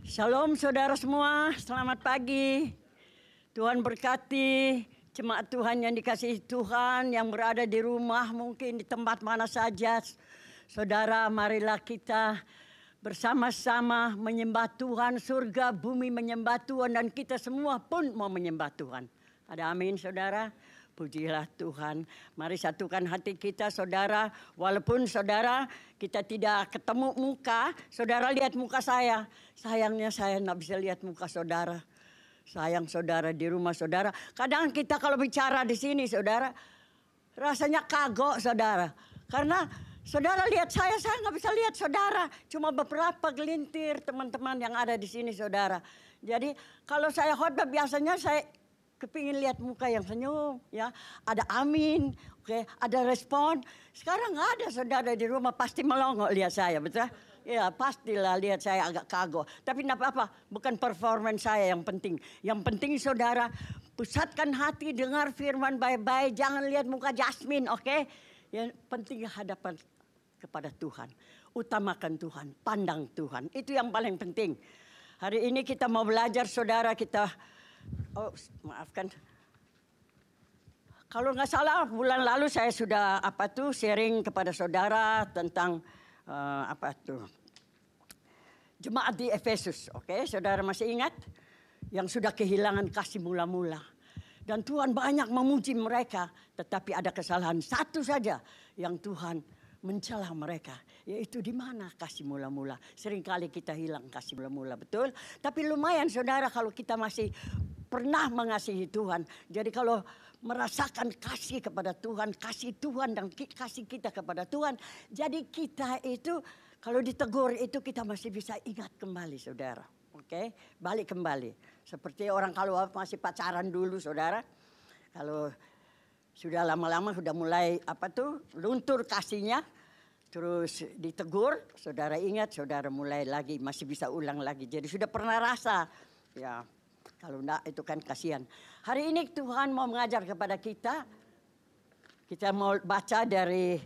Shalom saudara semua, selamat pagi. Tuhan berkati jemaat Tuhan yang dikasihi Tuhan, yang berada di rumah, mungkin di tempat mana saja. Saudara, marilah kita bersama-sama menyembah Tuhan. Surga, bumi menyembah Tuhan, dan kita semua pun mau menyembah Tuhan. Ada amin saudara? Pujilah Tuhan. Mari satukan hati kita saudara. Walaupun saudara kita tidak ketemu muka. Saudara lihat muka saya. Sayangnya saya tidak bisa lihat muka saudara. Sayang saudara di rumah saudara. Kadang kita kalau bicara di sini saudara. Rasanya kagok saudara. Karena saudara lihat saya nggak bisa lihat saudara. Cuma beberapa gelintir teman-teman yang ada di sini saudara. Jadi kalau saya khotbah biasanya saya kepingin lihat muka yang senyum, ya, ada amin, oke, ada respon. Sekarang nggak ada saudara di rumah, pasti melongo lihat saya, betul? Ya, pastilah lihat saya agak kagok. Tapi tidak apa-apa, bukan performance saya yang penting. Yang penting saudara, pusatkan hati, dengar firman baik-baik, jangan lihat muka Jasmine, oke? Yang penting hadapan kepada Tuhan, utamakan Tuhan, pandang Tuhan, itu yang paling penting. Hari ini kita mau belajar saudara, oh, maafkan. Kalau nggak salah bulan lalu saya sudah sharing kepada saudara tentang jemaat di Efesus. Oke, saudara masih ingat? Yang sudah kehilangan kasih mula-mula. Dan Tuhan banyak memuji mereka, tetapi ada kesalahan satu saja yang Tuhan mencela mereka, yaitu di mana kasih mula-mula. Seringkali kita hilang kasih mula-mula, betul? Tapi lumayan saudara kalau kita masih pernah mengasihi Tuhan. Jadi kalau merasakan kasih kepada Tuhan, kasih Tuhan dan kasih kita kepada Tuhan. Jadi kita itu kalau ditegur itu kita masih bisa ingat kembali saudara. Oke, balik kembali. Seperti orang kalau masih pacaran dulu saudara. Kalau sudah lama-lama sudah mulai luntur kasihnya. Terus ditegur, saudara ingat, saudara mulai lagi, masih bisa ulang lagi. Jadi sudah pernah rasa, ya kalau enggak itu kan kasihan. Hari ini Tuhan mau mengajar kepada kita. Kita mau baca dari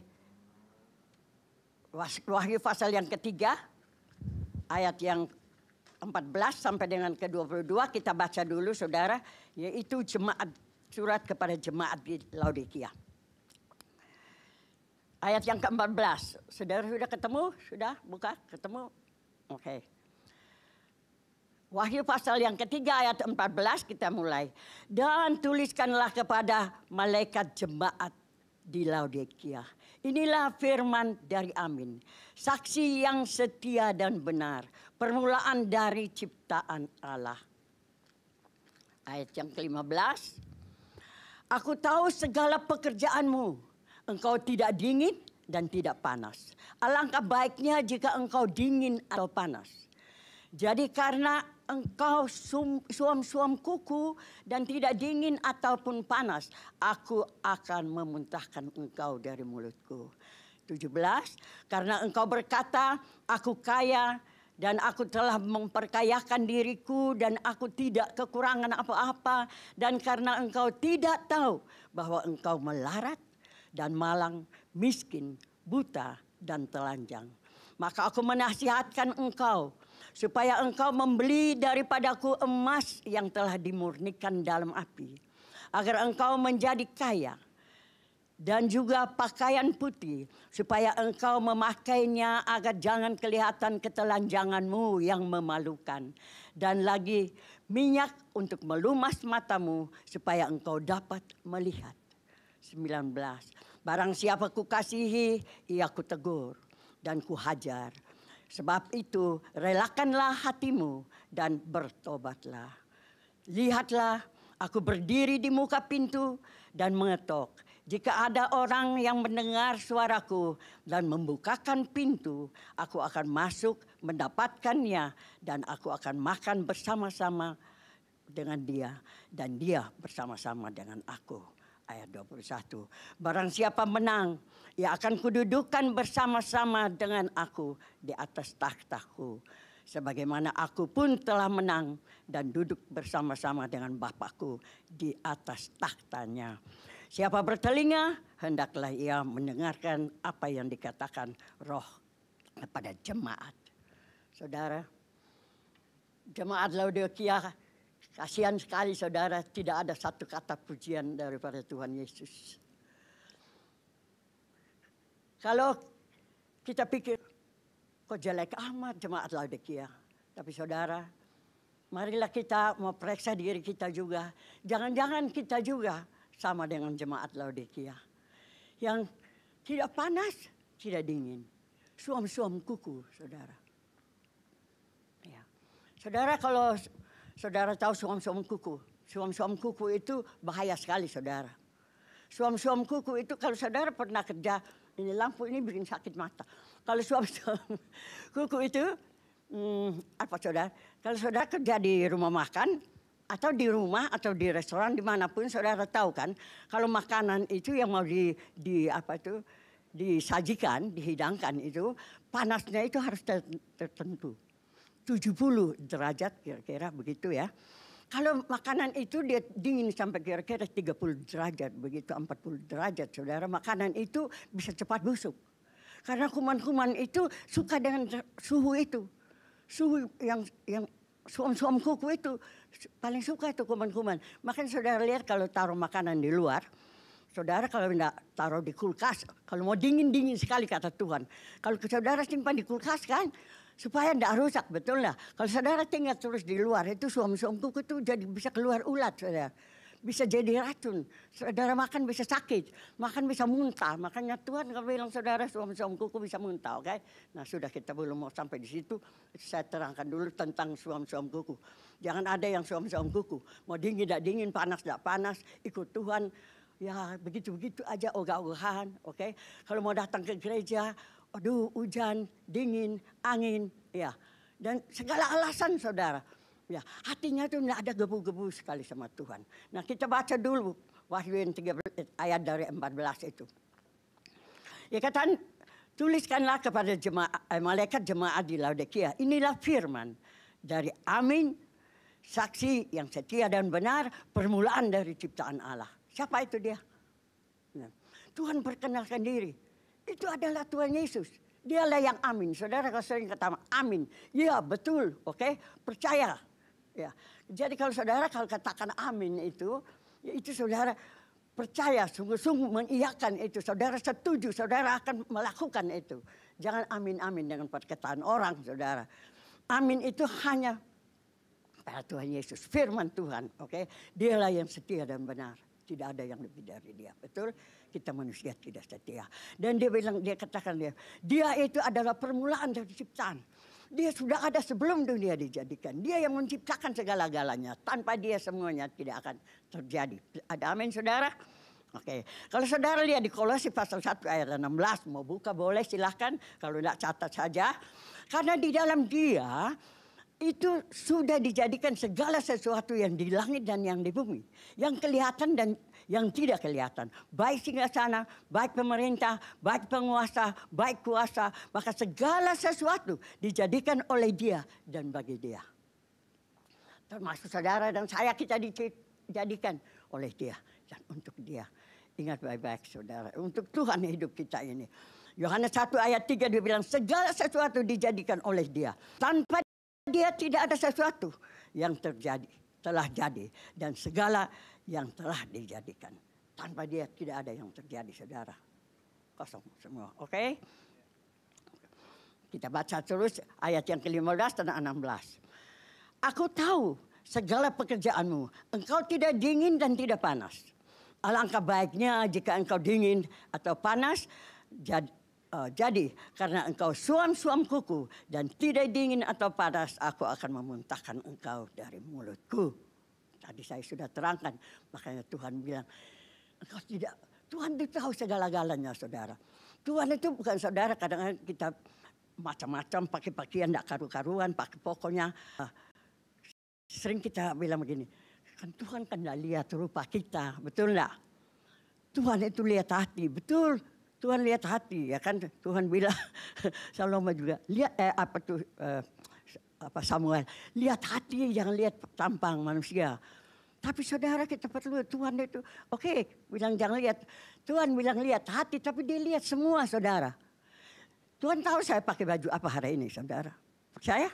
Wahyu pasal yang ketiga, ayat yang 14 sampai dengan ke-22. Kita baca dulu saudara, yaitu surat kepada jemaat di Laodikia. Ayat yang ke-14. Saudara sudah ketemu? Sudah buka? Ketemu? Oke. Wahyu pasal yang ketiga ayat 14 kita mulai. Dan tuliskanlah kepada malaikat jemaat di Laodikia. Inilah firman dari Amin. Saksi yang setia dan benar. Permulaan dari ciptaan Allah. Ayat yang ke-15. Aku tahu segala pekerjaanmu. Engkau tidak dingin dan tidak panas. Alangkah baiknya jika engkau dingin atau panas. Jadi karena engkau suam-suam kuku dan tidak dingin ataupun panas, aku akan memuntahkan engkau dari mulutku. 17. Karena engkau berkata, aku kaya dan aku telah memperkayakan diriku dan aku tidak kekurangan apa-apa. Dan karena engkau tidak tahu bahwa engkau melarat dan malang, miskin, buta, dan telanjang. Maka aku menasihatkan engkau, supaya engkau membeli daripadaku emas yang telah dimurnikan dalam api, agar engkau menjadi kaya, dan juga pakaian putih, supaya engkau memakainya agar jangan kelihatan ketelanjanganmu yang memalukan. Dan lagi minyak untuk melumas matamu, supaya engkau dapat melihat. 19. Barang siapa kukasihi, ia kutegur dan kuhajar. Sebab itu relakanlah hatimu dan bertobatlah. Lihatlah, aku berdiri di muka pintu dan mengetok. Jika ada orang yang mendengar suaraku dan membukakan pintu, aku akan masuk mendapatkannya dan aku akan makan bersama-sama dengan dia dan dia bersama-sama dengan aku. Ayat 21. Barang siapa menang, ia akan kududukan bersama-sama dengan aku di atas takhtaku. Sebagaimana aku pun telah menang dan duduk bersama-sama dengan Bapakku di atas takhtanya. Siapa bertelinga, hendaklah ia mendengarkan apa yang dikatakan Roh kepada jemaat. Saudara, Jemaat Laodikia, kasihan sekali saudara, tidak ada satu kata pujian daripada Tuhan Yesus. Kalau kita pikir, kok jelek amat jemaat Laodikia. Tapi saudara, marilah kita mau periksa diri kita juga. Jangan-jangan kita juga sama dengan jemaat Laodikia. Yang tidak panas, tidak dingin. Suam-suam kuku, saudara. Ya. Saudara, kalau saudara tahu suam-suam kuku. Suam-suam kuku itu bahaya sekali, saudara. Suam-suam kuku itu kalau saudara pernah kerja, ini lampu ini bikin sakit mata. Kalau suam-suam kuku itu, apa saudara? Kalau saudara kerja di rumah makan, atau di rumah, atau di restoran, dimanapun saudara tahu kan, kalau makanan itu yang mau disajikan, dihidangkan itu, panasnya itu harus tertentu. 70 derajat kira-kira begitu ya. Kalau makanan itu dia dingin sampai kira-kira 30 derajat, begitu 40 derajat saudara, makanan itu bisa cepat busuk. Karena kuman-kuman itu suka dengan suhu itu. Suhu yang suam-suam kuku itu paling suka itu kuman-kuman. Makanya saudara lihat kalau taruh makanan di luar, saudara kalau tidak taruh di kulkas, kalau mau dingin-dingin sekali kata Tuhan. Kalau saudara simpan di kulkas kan, supaya tidak rusak, betul lah. Kalau saudara tinggal terus di luar, itu suam-suam kuku itu jadi bisa keluar ulat, saudara. Bisa jadi racun. Saudara makan bisa sakit, makan bisa muntah. Makanya Tuhan kalau bilang saudara suam-suam kuku bisa muntah, oke? Nah sudah kita belum mau sampai di situ. Saya terangkan dulu tentang suam-suam kuku. Jangan ada yang suam-suam kuku. Mau dingin tidak dingin, panas tidak panas, ikut Tuhan. Ya begitu-begitu aja ogah-ogahan, oke? Kalau mau datang ke gereja, aduh hujan, dingin, angin, ya. Dan segala alasan saudara. Ya, hatinya itu tidak ada gebu-gebu sekali sama Tuhan. Nah kita baca dulu Wahyu 13 ayat dari 14 itu. Ya kata, tuliskanlah kepada malaikat jemaat di Laodikia. Inilah firman dari Amin, saksi yang setia dan benar, permulaan dari ciptaan Allah. Siapa itu dia? Nah, Tuhan perkenalkan diri. Itu adalah Tuhan Yesus. Dialah yang amin. Saudara kalau sering kata amin. Ya betul, oke? Percaya. Ya. Jadi kalau saudara kalau katakan amin itu, ya itu saudara percaya, sungguh-sungguh mengiyakan itu. Saudara setuju, saudara akan melakukan itu. Jangan amin-amin dengan perkataan orang, saudara. Amin itu hanya pada Tuhan Yesus, firman Tuhan, oke? Dialah yang setia dan benar. Tidak ada yang lebih dari dia, betul? Kita manusia tidak setia. Dan dia bilang, dia katakan dia itu adalah permulaan dari ciptaan. Dia sudah ada sebelum dunia dijadikan. Dia yang menciptakan segala-galanya. Tanpa dia semuanya tidak akan terjadi. Ada amin saudara? Oke. Kalau saudara lihat di Kolose pasal 1 ayat 16. Mau buka boleh silahkan. Kalau tidak catat saja. Karena di dalam dia itu sudah dijadikan segala sesuatu yang di langit dan yang di bumi. Yang kelihatan dan yang tidak kelihatan. Baik singgasana, baik pemerintah, baik penguasa, baik kuasa. Maka segala sesuatu dijadikan oleh dia dan bagi dia. Termasuk saudara dan saya kita dijadikan oleh dia dan untuk dia. Ingat baik-baik saudara. Untuk Tuhan hidup kita ini. Yohanes 1 ayat 3 dia bilang segala sesuatu dijadikan oleh dia. Tanpa dia tidak ada sesuatu yang terjadi. Telah jadi. Dan segala yang telah dijadikan. Tanpa dia tidak ada yang terjadi saudara. Kosong semua. Oke? Kita baca terus ayat yang ke-15 dan 16. Aku tahu segala pekerjaanmu. Engkau tidak dingin dan tidak panas. Alangkah baiknya jika engkau dingin atau panas. Jadi karena engkau suam-suam kuku dan tidak dingin atau panas, aku akan memuntahkan engkau dari mulutku. Tadi saya sudah terangkan, makanya Tuhan bilang, engkau tidak, Tuhan itu tahu segala-galanya saudara. Tuhan itu bukan saudara, kadang-kadang kita macam-macam pakai pakaian tidak karu-karuan, pakai pokoknya. Sering kita bilang begini, kan Tuhan kan tidak lihat rupa kita, betul enggak? Tuhan itu lihat hati, betul. Tuhan lihat hati, ya kan? Tuhan bilang, Salomo juga lihat Samuel, lihat hati, jangan lihat tampang manusia. Tapi saudara kita perlu Tuhan itu, oke, bilang jangan lihat. Tuhan bilang lihat hati, tapi dia lihat semua saudara. Tuhan tahu saya pakai baju apa hari ini saudara. Percaya?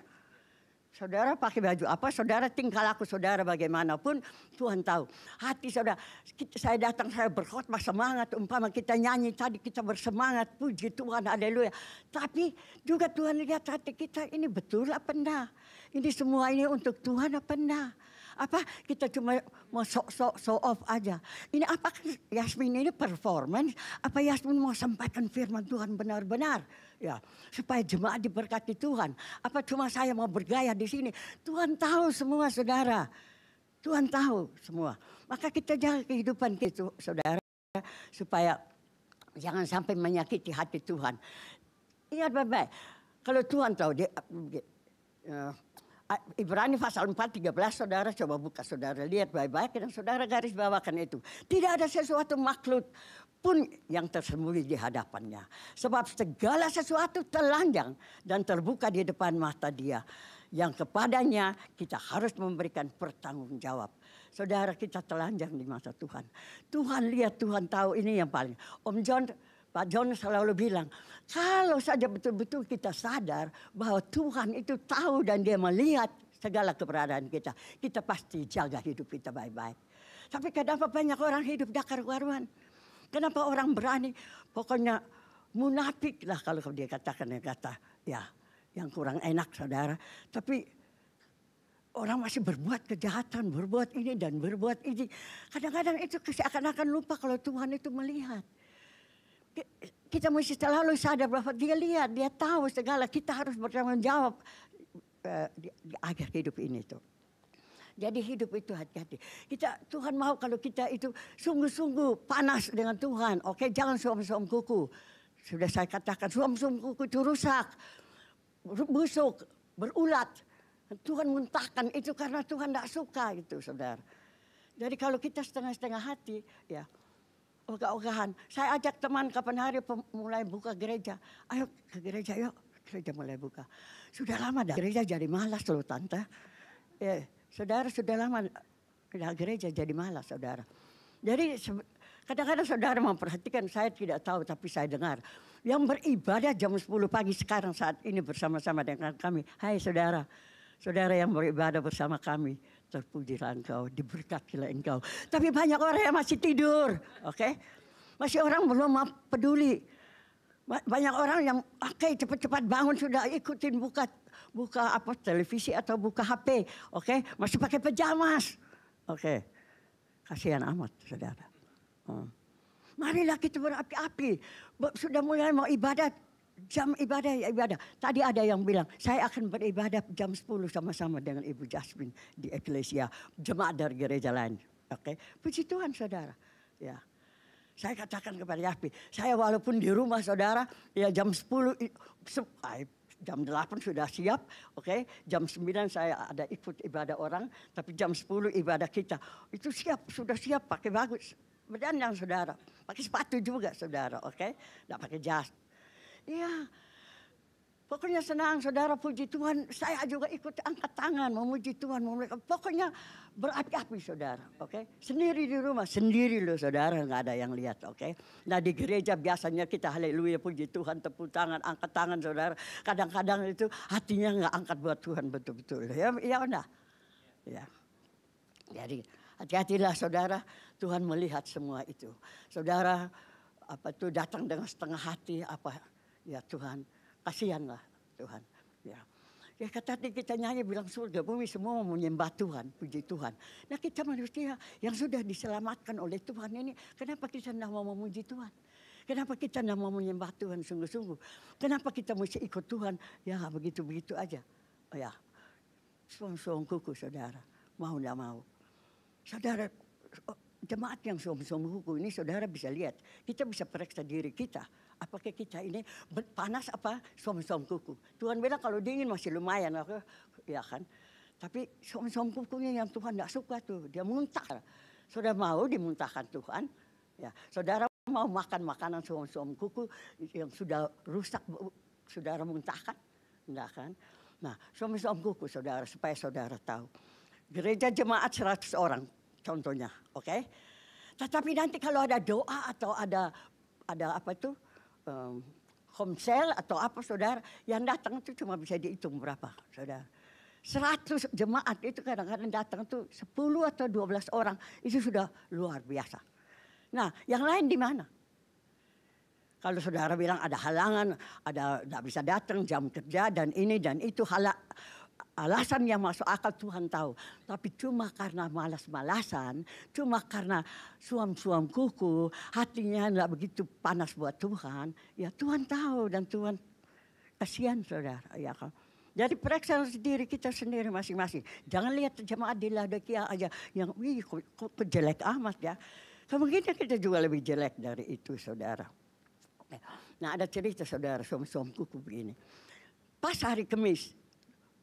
Saudara pakai baju apa, saudara tingkah laku saudara bagaimanapun, Tuhan tahu. Hati saudara, saya datang, saya berkhotbah semangat, umpama kita nyanyi tadi kita bersemangat, puji Tuhan, haleluya. Tapi juga Tuhan lihat hati kita, ini betul apa enggak? Ini semua ini untuk Tuhan apa enggak? Apa kita cuma mau show off aja. Ini apa Yasmin ini performance? Apa Yasmin mau sampaikan firman Tuhan benar-benar? Ya, supaya jemaat diberkati Tuhan. Apa cuma saya mau bergaya di sini? Tuhan tahu semua saudara. Tuhan tahu semua. Maka kita jaga kehidupan kita saudara. Supaya jangan sampai menyakiti hati Tuhan. Ingat baik-baik. Kalau Tuhan tahu dia... Ibrani pasal 4:13 saudara coba buka saudara lihat baik-baik dan saudara garis bawakan itu. Tidak ada sesuatu makhluk pun yang tersembunyi di hadapannya. Sebab segala sesuatu telanjang dan terbuka di depan mata Dia. Yang kepadanya kita harus memberikan pertanggungjawab. Saudara kita telanjang di mata Tuhan. Tuhan lihat, Tuhan tahu, ini yang paling. Pak John selalu bilang, kalau saja betul-betul kita sadar bahwa Tuhan itu tahu dan Dia melihat segala keberadaan kita, kita pasti jaga hidup kita baik-baik. Tapi kenapa banyak orang hidup dakar-karuan? Kenapa orang berani? Pokoknya munafik lah kalau dia katakan ya yang kurang enak saudara. Tapi orang masih berbuat kejahatan, berbuat ini dan berbuat ini. Kadang-kadang itu seakan-akan lupa kalau Tuhan itu melihat. Kita mesti selalu sadar bahwa Dia lihat, Dia tahu segala. Kita harus bertanggung jawab di akhir hidup ini tuh. Jadi hidup itu hati-hati. Tuhan mau kalau kita itu sungguh-sungguh panas dengan Tuhan. Oke, jangan suam-suam kuku. Sudah saya katakan suam-suam kuku itu rusak, busuk, berulat. Tuhan muntahkan itu karena Tuhan tidak suka itu saudara. Jadi kalau kita setengah-setengah hati ya. Ogah-ogahan. Saya ajak teman kapan hari mulai buka gereja. Ayo ke gereja yuk. Gereja mulai buka. Sudah lama dah gereja jadi malas loh tante. Saudara sudah lama dah gereja jadi malas saudara. Jadi kadang-kadang saudara memperhatikan, saya tidak tahu tapi saya dengar. Yang beribadah jam 10 pagi sekarang saat ini bersama-sama dengan kami. Hai saudara. Saudara yang beribadah bersama kami, terpujilah engkau, diberkatilah engkau. Tapi banyak orang yang masih tidur, oke? Masih orang belum peduli. Banyak orang yang cepat-cepat bangun sudah ikutin buka apa televisi atau buka HP, oke? Masih pakai pajamas, oke? Kasihan amat, saudara. Marilah kita berapi-api. Sudah mulai mau ibadat. Jam ibadah ya ibadah. Tadi ada yang bilang, saya akan beribadah jam 10 sama-sama dengan Ibu Jasmine di Eklesia, jemaat dari gereja lain. Oke, puji Tuhan saudara. Ya, saya katakan kepada Yaspi, saya walaupun di rumah saudara, ya jam 10, jam 8 sudah siap, oke. Jam 9 saya ada ikut ibadah orang, tapi jam 10 ibadah kita. Itu siap, sudah siap, pakai bagus. Berdandan saudara, pakai sepatu juga saudara, oke. Tidak pakai jas. Iya, pokoknya senang saudara, puji Tuhan. Saya juga ikut angkat tangan memuji Tuhan. Pokoknya berapi-api saudara, oke. Sendiri di rumah, sendiri loh saudara, nggak ada yang lihat, oke. Nah di gereja biasanya kita haleluya, puji Tuhan, tepuk tangan, angkat tangan saudara. Kadang-kadang itu hatinya nggak angkat buat Tuhan betul-betul. Ya udah. Ya. Jadi hati-hatilah saudara, Tuhan melihat semua itu. Saudara datang dengan setengah hati ya Tuhan, kasihanlah Tuhan. Ya kata kita nyanyi bilang surga bumi semua menyembah Tuhan, puji Tuhan. Nah kita manusia yang sudah diselamatkan oleh Tuhan ini, kenapa kita tidak mau memuji Tuhan? Kenapa kita tidak mau menyembah Tuhan sungguh-sungguh? Kenapa kita mesti ikut Tuhan? Ya begitu-begitu aja. Ya, suam-suam kuku saudara, mau tidak mau. Saudara, jemaat yang suam-suam kuku ini saudara bisa lihat. Kita bisa periksa diri kita. Apakah kita ini panas apa suam-suam kuku. Tuhan bilang kalau dingin masih lumayan. Ya kan. Tapi suam-suam kukunya yang Tuhan tidak suka tuh. Dia muntah. Saudara mau dimuntahkan Tuhan. Ya, saudara mau makan makanan suam-suam kuku yang sudah rusak. Saudara muntahkan. Enggak kan. Nah suam-suam kuku saudara supaya saudara tahu. Gereja jemaat 100 orang contohnya. Oke. Tetapi nanti kalau ada doa atau ada apa itu. Homsel atau apa saudara yang datang itu cuma bisa dihitung berapa saudara. 100 jemaat itu kadang-kadang datang tuh 10 atau 12 orang. Itu sudah luar biasa. Nah, yang lain di mana? Kalau saudara bilang ada halangan, ada tidak bisa datang jam kerja dan ini dan itu alasan yang masuk akal Tuhan tahu. Tapi cuma karena malas-malasan, cuma karena suam-suam kuku, hatinya tidak begitu panas buat Tuhan. Ya Tuhan tahu dan Tuhan kasihan saudara. Ya kan? Jadi periksa diri kita sendiri masing-masing. Jangan lihat jemaat di Laodikia aja yang kok jelek amat ya. Kemungkinan kita juga lebih jelek dari itu saudara. Nah ada cerita saudara suam-suam kuku begini. Pas hari Kamis,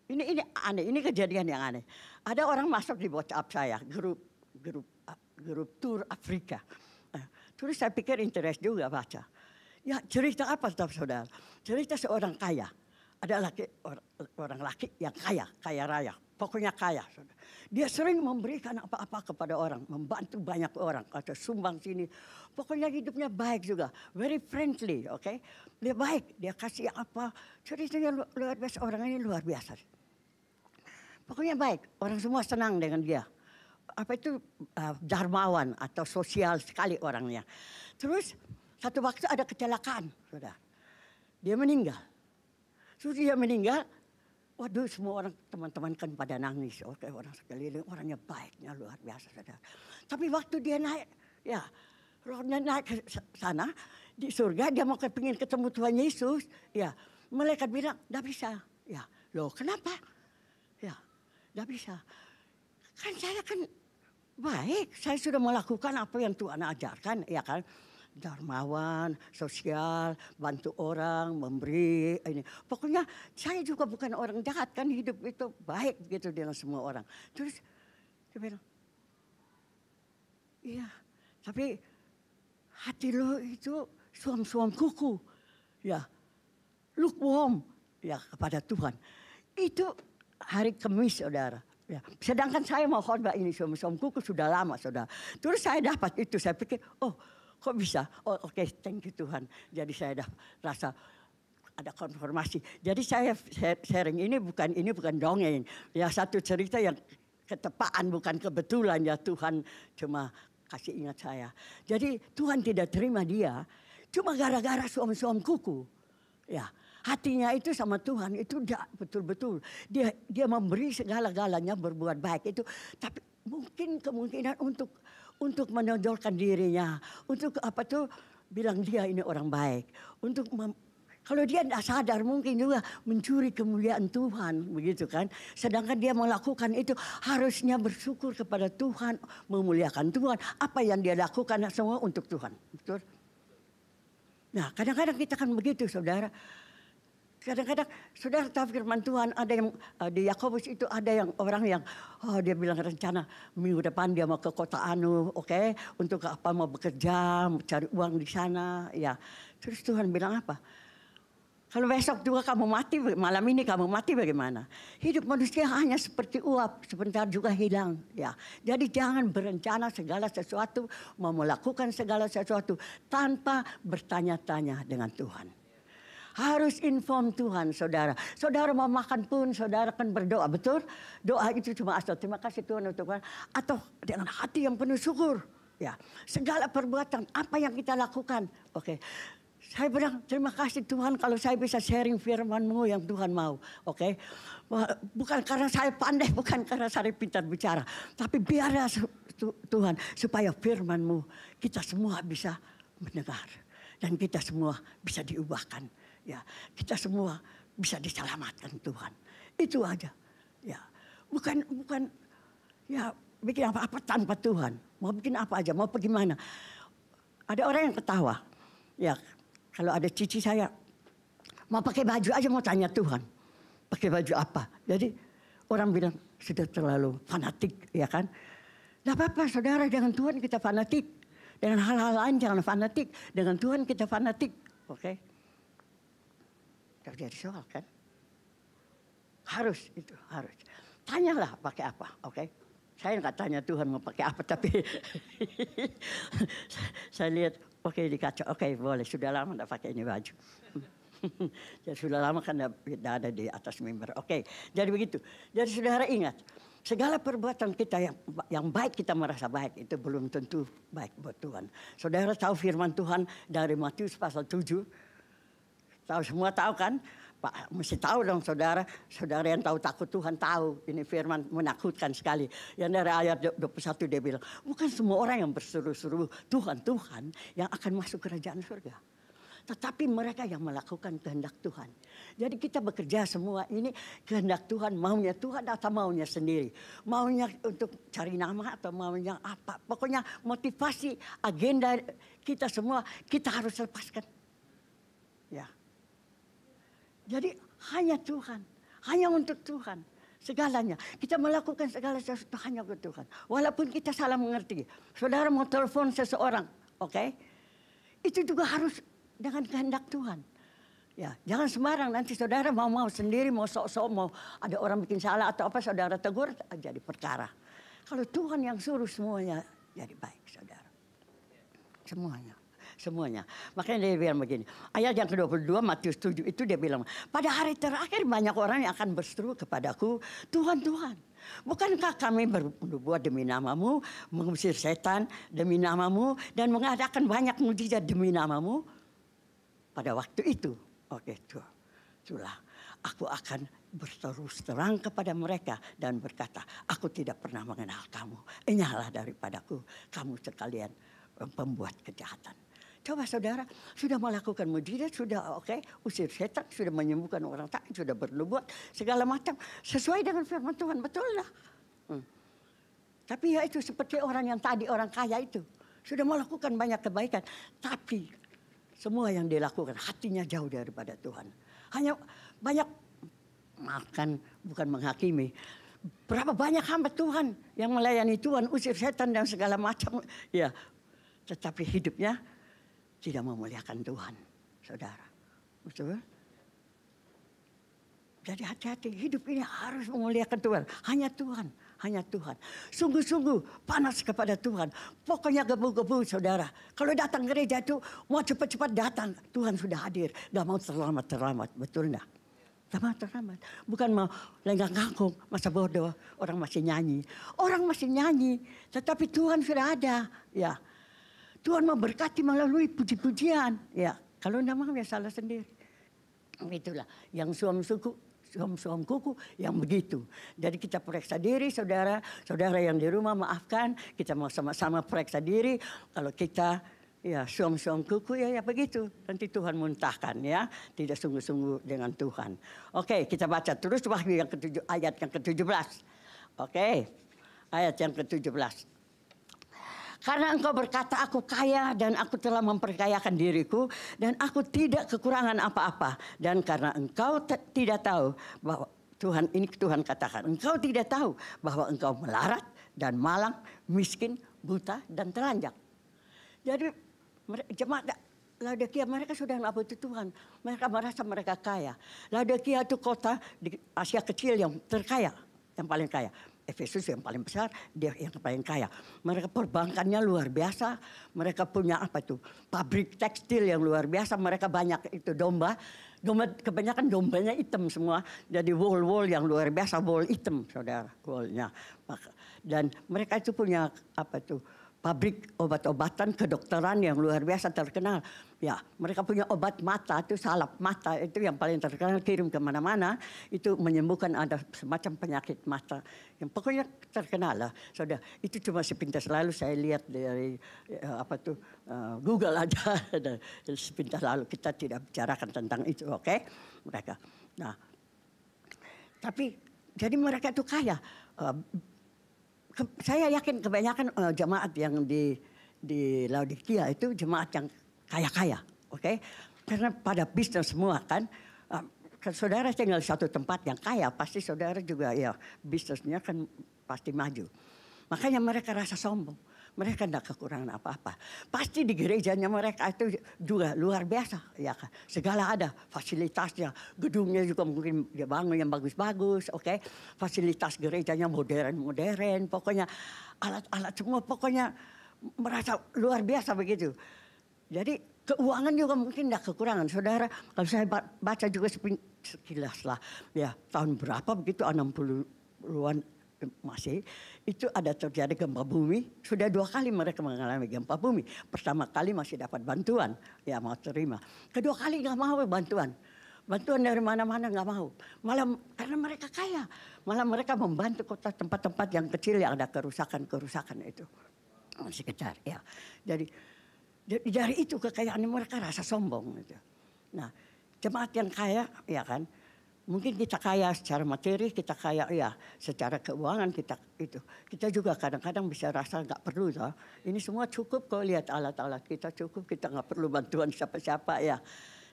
ini aneh, ini kejadian yang aneh. Ada orang masuk di WhatsApp saya, grup tur Afrika. Terus saya pikir interest juga baca. Ya cerita apa saudara? Cerita seorang kaya. Ada orang laki yang kaya raya. Pokoknya kaya. Dia sering memberikan apa-apa kepada orang. Membantu banyak orang. Atau sumbang sini. Pokoknya hidupnya baik juga. Very friendly. Okay? Dia baik. Dia kasih apa. Ceritanya luar biasa. Orang ini luar biasa. Pokoknya baik. Orang semua senang dengan dia. Apa itu dermawan atau sosial sekali orangnya. Terus satu waktu ada kecelakaan. Saudara. Dia meninggal. Terus dia meninggal, waduh semua orang teman-teman kan pada nangis. Oke, orang sekeliling orangnya baiknya luar biasa saudara. Tapi waktu dia naik, ya rohnya naik ke sana di surga dia mau kepingin ketemu Tuhan Yesus. Ya, malaikat bilang, tidak bisa. Ya, loh kenapa? Ya, tidak bisa. Kan saya kan baik, saya sudah melakukan apa yang Tuhan ajarkan, ya kan? Dermawan, sosial, bantu orang, memberi. Ini. Pokoknya saya juga bukan orang jahat kan hidup itu baik gitu dengan semua orang. Terus dia bilang, iya tapi hati lo itu suam-suam kuku. Ya, lukewarm ya kepada Tuhan. Itu hari Kamis saudara. Ya. Sedangkan saya mau khotbah ini suam-suam kuku sudah lama saudara. Terus saya dapat itu, saya pikir, oh kok bisa? Oh oke, thank you Tuhan. Jadi saya dah rasa ada konfirmasi. Jadi saya sharing ini bukan dongeng. Ya satu cerita yang ketepaan bukan kebetulan ya Tuhan cuma kasih ingat saya. Jadi Tuhan tidak terima dia cuma gara-gara suam-suam kuku. Ya, hatinya itu sama Tuhan itu betul-betul dia memberi segala-galanya berbuat baik itu, tapi mungkin kemungkinan untuk menonjolkan dirinya, untuk apa tuh bilang dia ini orang baik, untuk kalau dia tidak sadar mungkin juga mencuri kemuliaan Tuhan, begitu kan? Sedangkan dia melakukan itu harusnya bersyukur kepada Tuhan, memuliakan Tuhan, apa yang dia lakukan semua untuk Tuhan, betul? Nah, kadang-kadang kita kan begitu, saudara. Kadang-kadang saudara tahu firman Tuhan ada yang di Yakobus itu ada yang orang yang dia bilang rencana minggu depan dia mau ke kota oke, untuk apa mau bekerja, cari uang di sana, ya. Terus Tuhan bilang apa? Kalau besok juga kamu mati, malam ini kamu mati bagaimana? Hidup manusia hanya seperti uap, sebentar juga hilang, ya. Jadi jangan berencana segala sesuatu, mau melakukan segala sesuatu tanpa bertanya-tanya dengan Tuhan. Harus inform Tuhan saudara. Saudara mau makan pun saudara kan berdoa, betul? Doa itu cuma asal terima kasih Tuhan untuk Tuhan. Atau dengan hati yang penuh syukur. Ya, segala perbuatan apa yang kita lakukan. Oke. Saya bilang terima kasih Tuhan kalau saya bisa sharing firman-Mu yang Tuhan mau. Oke. Bukan karena saya pandai, bukan karena saya pintar bicara. Tapi biarlah Tuhan supaya firman-Mu kita semua bisa mendengar. Dan kita semua bisa diubahkan. Ya, kita semua bisa diselamatkan Tuhan. Itu aja. Ya, bukan ya bikin apa-apa tanpa Tuhan. Mau bikin apa aja, mau pergi mana. Ada orang yang ketawa. Ya, kalau ada cici saya mau pakai baju aja mau tanya Tuhan. Pakai baju apa? Jadi orang bilang sudah terlalu fanatik, ya kan? Tidak apa-apa saudara, dengan Tuhan kita fanatik. Dengan hal-hal lain jangan fanatik. Dengan Tuhan kita fanatik. Oke? Terjadi soal kan? Harus itu, harus. Tanyalah pakai apa, oke? Saya nggak tanya Tuhan mau pakai apa, tapi saya lihat, oke di kaca, oke boleh, sudah lama nggak pakai ini baju. Ya sudah lama kan tidak ada di atas mimbar. Oke, jadi begitu. Jadi saudara ingat, segala perbuatan kita yang baik kita merasa baik itu belum tentu baik buat Tuhan. Saudara tahu firman Tuhan dari Matius pasal 7. Tahu semua tahu kan? Pak, mesti tahu dong saudara. Saudara yang tahu takut Tuhan tahu. Ini firman menakutkan sekali. Yang dari ayat 21 dia bilang, bukan semua orang yang berseru-seru Tuhan, Tuhan yang akan masuk kerajaan surga. Tetapi mereka yang melakukan kehendak Tuhan. Jadi kita bekerja semua ini kehendak Tuhan, maunya Tuhan atau maunya sendiri. Maunya untuk cari nama atau maunya apa. Pokoknya motivasi, agenda kita semua kita harus lepaskan. Ya. Jadi hanya Tuhan, hanya untuk Tuhan. Segalanya, kita melakukan segala sesuatu hanya untuk Tuhan. Walaupun kita salah mengerti. Saudara mau telepon seseorang, oke? Itu juga harus dengan kehendak Tuhan. Ya, jangan sembarang nanti saudara mau sendiri, mau sok-sok, mau ada orang bikin salah atau apa saudara tegur jadi perkara. Kalau Tuhan yang suruh semuanya jadi baik saudara. Semuanya. Makanya dia bilang begini. Ayat yang ke-22 Matius 7 itu dia bilang, pada hari terakhir banyak orang yang akan berseru kepadaku, Tuhan, Tuhan. Bukankah kami berbuat demi namamu, mengusir setan demi namamu, dan mengadakan banyak mujizat demi namamu? Pada waktu itu, oke, itulah aku akan berterus terang kepada mereka dan berkata, aku tidak pernah mengenal kamu. Enyahlah daripadaku, kamu sekalian pembuat kejahatan. Coba saudara, sudah melakukan mujizat, sudah usir setan, sudah menyembuhkan orang sakit, sudah bernubuat, segala macam. Sesuai dengan firman Tuhan, betul lah. Tapi ya itu seperti orang yang tadi, orang kaya itu. Sudah melakukan banyak kebaikan. Tapi semua yang dilakukan, hatinya jauh daripada Tuhan. Hanya banyak makan, bukan menghakimi. Berapa banyak hamba Tuhan yang melayani Tuhan, usir setan dan segala macam. Ya, tetapi hidupnya tidak memuliakan Tuhan, saudara. Betul? Jadi hati-hati, hidup ini harus memuliakan Tuhan. Hanya Tuhan, hanya Tuhan. Sungguh-sungguh panas kepada Tuhan. Pokoknya gebu-gebu saudara. Kalau datang gereja itu mau cepat-cepat datang. Tuhan sudah hadir, gak mau terlambat-terlambat. Betul enggak? Gak mau terlambat. Bukan mau lenggang kangkung, masa bodoh. Orang masih nyanyi. Orang masih nyanyi, tetapi Tuhan sudah ada. Ya. Tuhan memberkati melalui puji-pujian. Ya, kalau enggak mau ya salah sendiri. Itulah yang suam kuku yang begitu. Jadi kita periksa diri saudara yang di rumah maafkan. Kita mau sama-sama periksa diri. Kalau kita ya suam kuku ya begitu. Nanti Tuhan muntahkan ya. Tidak sungguh-sungguh dengan Tuhan. Oke, kita baca terus Wahyu yang ayat yang ke-17. Oke, ayat yang ke-17. Karena engkau berkata aku kaya dan aku telah memperkayakan diriku dan aku tidak kekurangan apa-apa. Dan karena engkau tidak tahu bahwa Tuhan katakan, engkau tidak tahu bahwa engkau melarat dan malang, miskin, buta dan telanjang. Jadi jemaat Laodikia mereka sudah tidak butuh Tuhan. Mereka merasa mereka kaya. Laodikia itu kota di Asia Kecil yang terkaya, yang paling kaya. Efesus yang paling besar, dia yang paling kaya. Mereka perbankannya luar biasa. Mereka punya pabrik tekstil yang luar biasa. Mereka banyak itu domba kebanyakan dombanya hitam semua. Jadi wool yang luar biasa, wool hitam saudara, woolnya. Dan mereka itu punya pabrik obat-obatan kedokteran yang luar biasa terkenal. Ya, mereka punya obat mata itu salep mata itu yang paling terkenal, kirim kemana-mana itu menyembuhkan ada semacam penyakit mata yang pokoknya terkenal lah. Saudara, itu cuma sepintas lalu saya lihat dari Google aja dan sepintas lalu kita tidak bicarakan tentang itu, oke? Mereka. Nah, tapi jadi mereka itu kaya. Saya yakin kebanyakan jemaat yang di Laodikia itu jemaat yang kaya-kaya, oke? Karena pada bisnis semua kan, saudara tinggal di satu tempat yang kaya, pasti saudara juga ya bisnisnya kan pasti maju. Makanya mereka rasa sombong, mereka tidak kekurangan apa-apa. Pasti di gerejanya mereka itu juga luar biasa, ya kan? Segala ada, fasilitasnya, gedungnya juga mungkin dia bangun yang bagus-bagus, oke? Fasilitas gerejanya modern, pokoknya alat-alat semua, pokoknya merasa luar biasa begitu. Jadi Keuangan juga mungkin tidak kekurangan. Saudara, kalau saya baca juga sekilas lah. Ya, tahun berapa begitu, 60-an masih. Itu ada terjadi gempa bumi. Sudah 2 kali mereka mengalami gempa bumi. Pertama kali masih dapat bantuan. Ya, mau terima. Kedua kali nggak mau bantuan. Bantuan dari mana-mana nggak mau. Malah karena mereka kaya. Malah mereka membantu kota tempat-tempat yang kecil yang ada kerusakan-kerusakan itu. Sekitar, ya. Jadi dari itu kekayaan mereka rasa sombong gitu. Nah, jemaat yang kaya ya kan, mungkin kita kaya secara materi, kita kaya ya secara keuangan kita itu. Kita juga kadang-kadang bisa rasa nggak perlu toh. Ini semua cukup kok, lihat alat-alat kita cukup, kita nggak perlu bantuan siapa-siapa ya.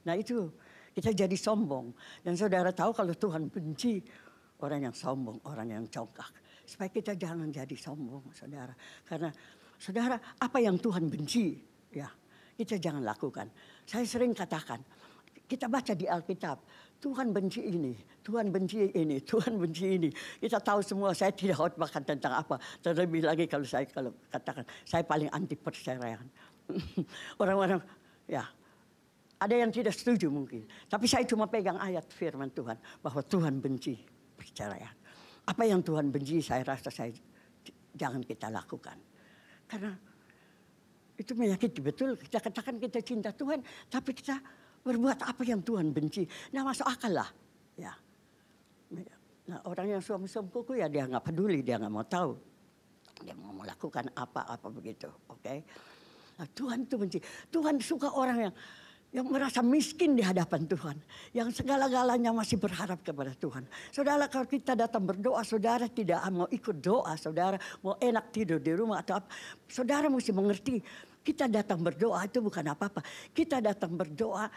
Nah itu kita jadi sombong. Dan saudara tahu kalau Tuhan benci orang yang sombong, orang yang congkak. Supaya kita jangan jadi sombong saudara. Karena saudara apa yang Tuhan benci? Ya, kita jangan lakukan. Saya sering katakan, kita baca di Alkitab, Tuhan benci ini, Tuhan benci ini, Tuhan benci ini. Kita tahu semua, saya tidak khotbahkan tentang apa. Terlebih lagi kalau katakan, saya paling anti perceraian. Orang-orang, ya, ada yang tidak setuju mungkin. Tapi saya cuma pegang ayat firman Tuhan, bahwa Tuhan benci perceraian. Apa yang Tuhan benci, saya rasa jangan kita lakukan. Karena itu menyakiti betul. Kita katakan kita cinta Tuhan, tapi kita berbuat apa yang Tuhan benci. Nah masuk akal lah. Ya. Nah, orang yang suami-suami kuku ya dia nggak peduli, dia nggak mau tahu. Dia mau melakukan apa-apa begitu. Oke. Nah, Tuhan itu benci. Tuhan suka orang yang merasa miskin di hadapan Tuhan. Yang segala-galanya masih berharap kepada Tuhan. Saudara kalau kita datang berdoa, saudara tidak mau ikut doa. Saudara mau enak tidur di rumah atau apa. Saudara mesti mengerti. Kita datang berdoa itu bukan apa-apa. Kita datang berdoa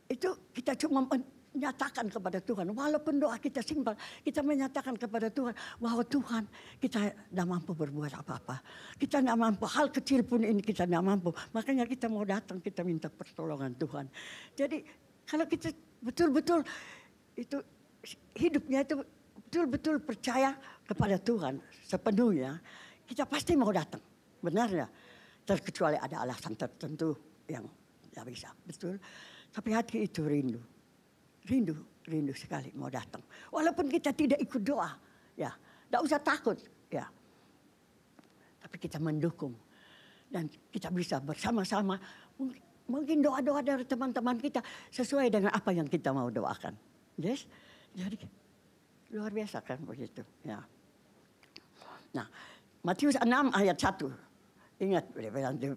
itu kita cuma menyatakan kepada Tuhan. Walaupun doa kita simpel, kita menyatakan kepada Tuhan bahwa Tuhan kita tidak mampu berbuat apa-apa. Kita tidak mampu, hal kecil pun ini kita tidak mampu. Makanya kita mau datang, kita minta pertolongan Tuhan. Jadi kalau kita betul-betul itu hidupnya itu betul-betul percaya kepada Tuhan sepenuhnya, kita pasti mau datang. Benar ya? Terkecuali ada alasan tertentu yang tidak bisa. Betul. Tapi hati itu rindu. Rindu sekali mau datang. Walaupun kita tidak ikut doa, ya, tidak usah takut, ya. Tapi kita mendukung dan kita bisa bersama-sama. Mungkin doa-doa dari teman-teman kita sesuai dengan apa yang kita mau doakan. Yes, jadi luar biasa kan begitu, ya. Nah, Matius 6 ayat 1, ingat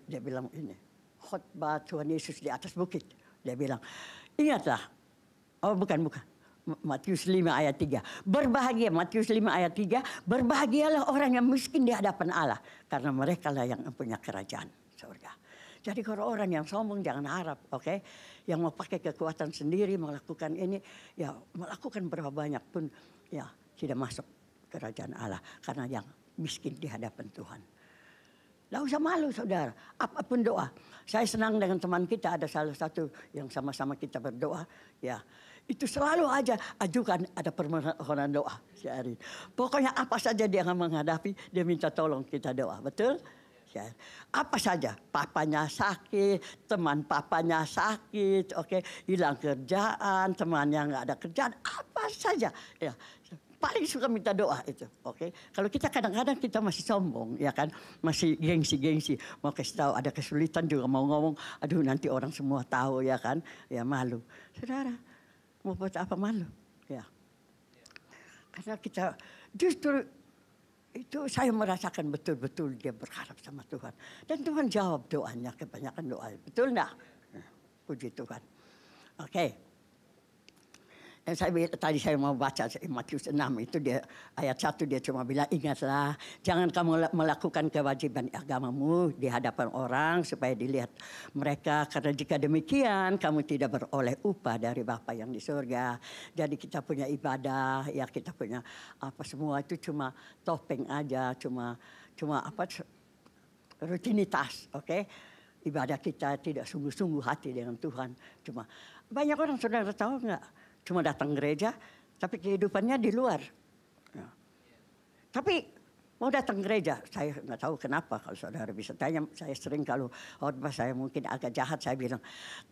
dia bilang ini khotbah Tuhan Yesus di atas bukit. Dia bilang, ingatlah. Oh bukan. Matius 5 ayat 3. Berbahagia, Matius 5 ayat 3. Berbahagialah orang yang miskin di hadapan Allah. Karena mereka lah yang punya kerajaan surga. Jadi kalau orang yang sombong jangan harap, oke? Yang mau pakai kekuatan sendiri melakukan ini, ya melakukan berapa banyak pun, ya tidak masuk kerajaan Allah. Karena yang miskin di hadapan Tuhan. Tidak usah malu saudara, apapun doa. Saya senang dengan teman kita, ada salah satu yang sama-sama kita berdoa. Ya, itu selalu aja ajukan ada permohonan doa sehari. Pokoknya apa saja dia menghadapi, dia minta tolong kita doa, betul? Ya. Apa saja, papanya sakit, teman papanya sakit, oke, hilang kerjaan, temannya nggak ada kerjaan, apa saja. Ya. Paling suka minta doa itu, oke. Kalau kita kadang-kadang kita masih sombong, ya kan, masih gengsi, mau kasih tahu ada kesulitan juga mau ngomong, aduh nanti orang semua tahu ya kan, ya malu. Saudara, mau buat apa malu, ya? Karena kita justru itu saya merasakan betul-betul dia berharap sama Tuhan dan Tuhan jawab doanya, kebanyakan doa, betul enggak? Puji Tuhan, oke. Dan tadi saya mau baca Matius 6 itu dia ayat 1 dia cuma bilang ingatlah jangan kamu melakukan kewajiban agamamu di hadapan orang supaya dilihat mereka karena jika demikian kamu tidak beroleh upah dari Bapa yang di surga. Jadi kita punya ibadah ya kita punya apa semua itu cuma topeng aja cuma apa rutinitas, oke? Ibadah kita tidak sungguh-sungguh hati dengan Tuhan. Cuma banyak orang saudara tahu enggak? Cuma datang gereja, tapi kehidupannya di luar. Ya. Tapi mau datang gereja. Saya nggak tahu kenapa, kalau saudara bisa tanya. Saya sering kalau khotbah saya mungkin agak jahat, saya bilang,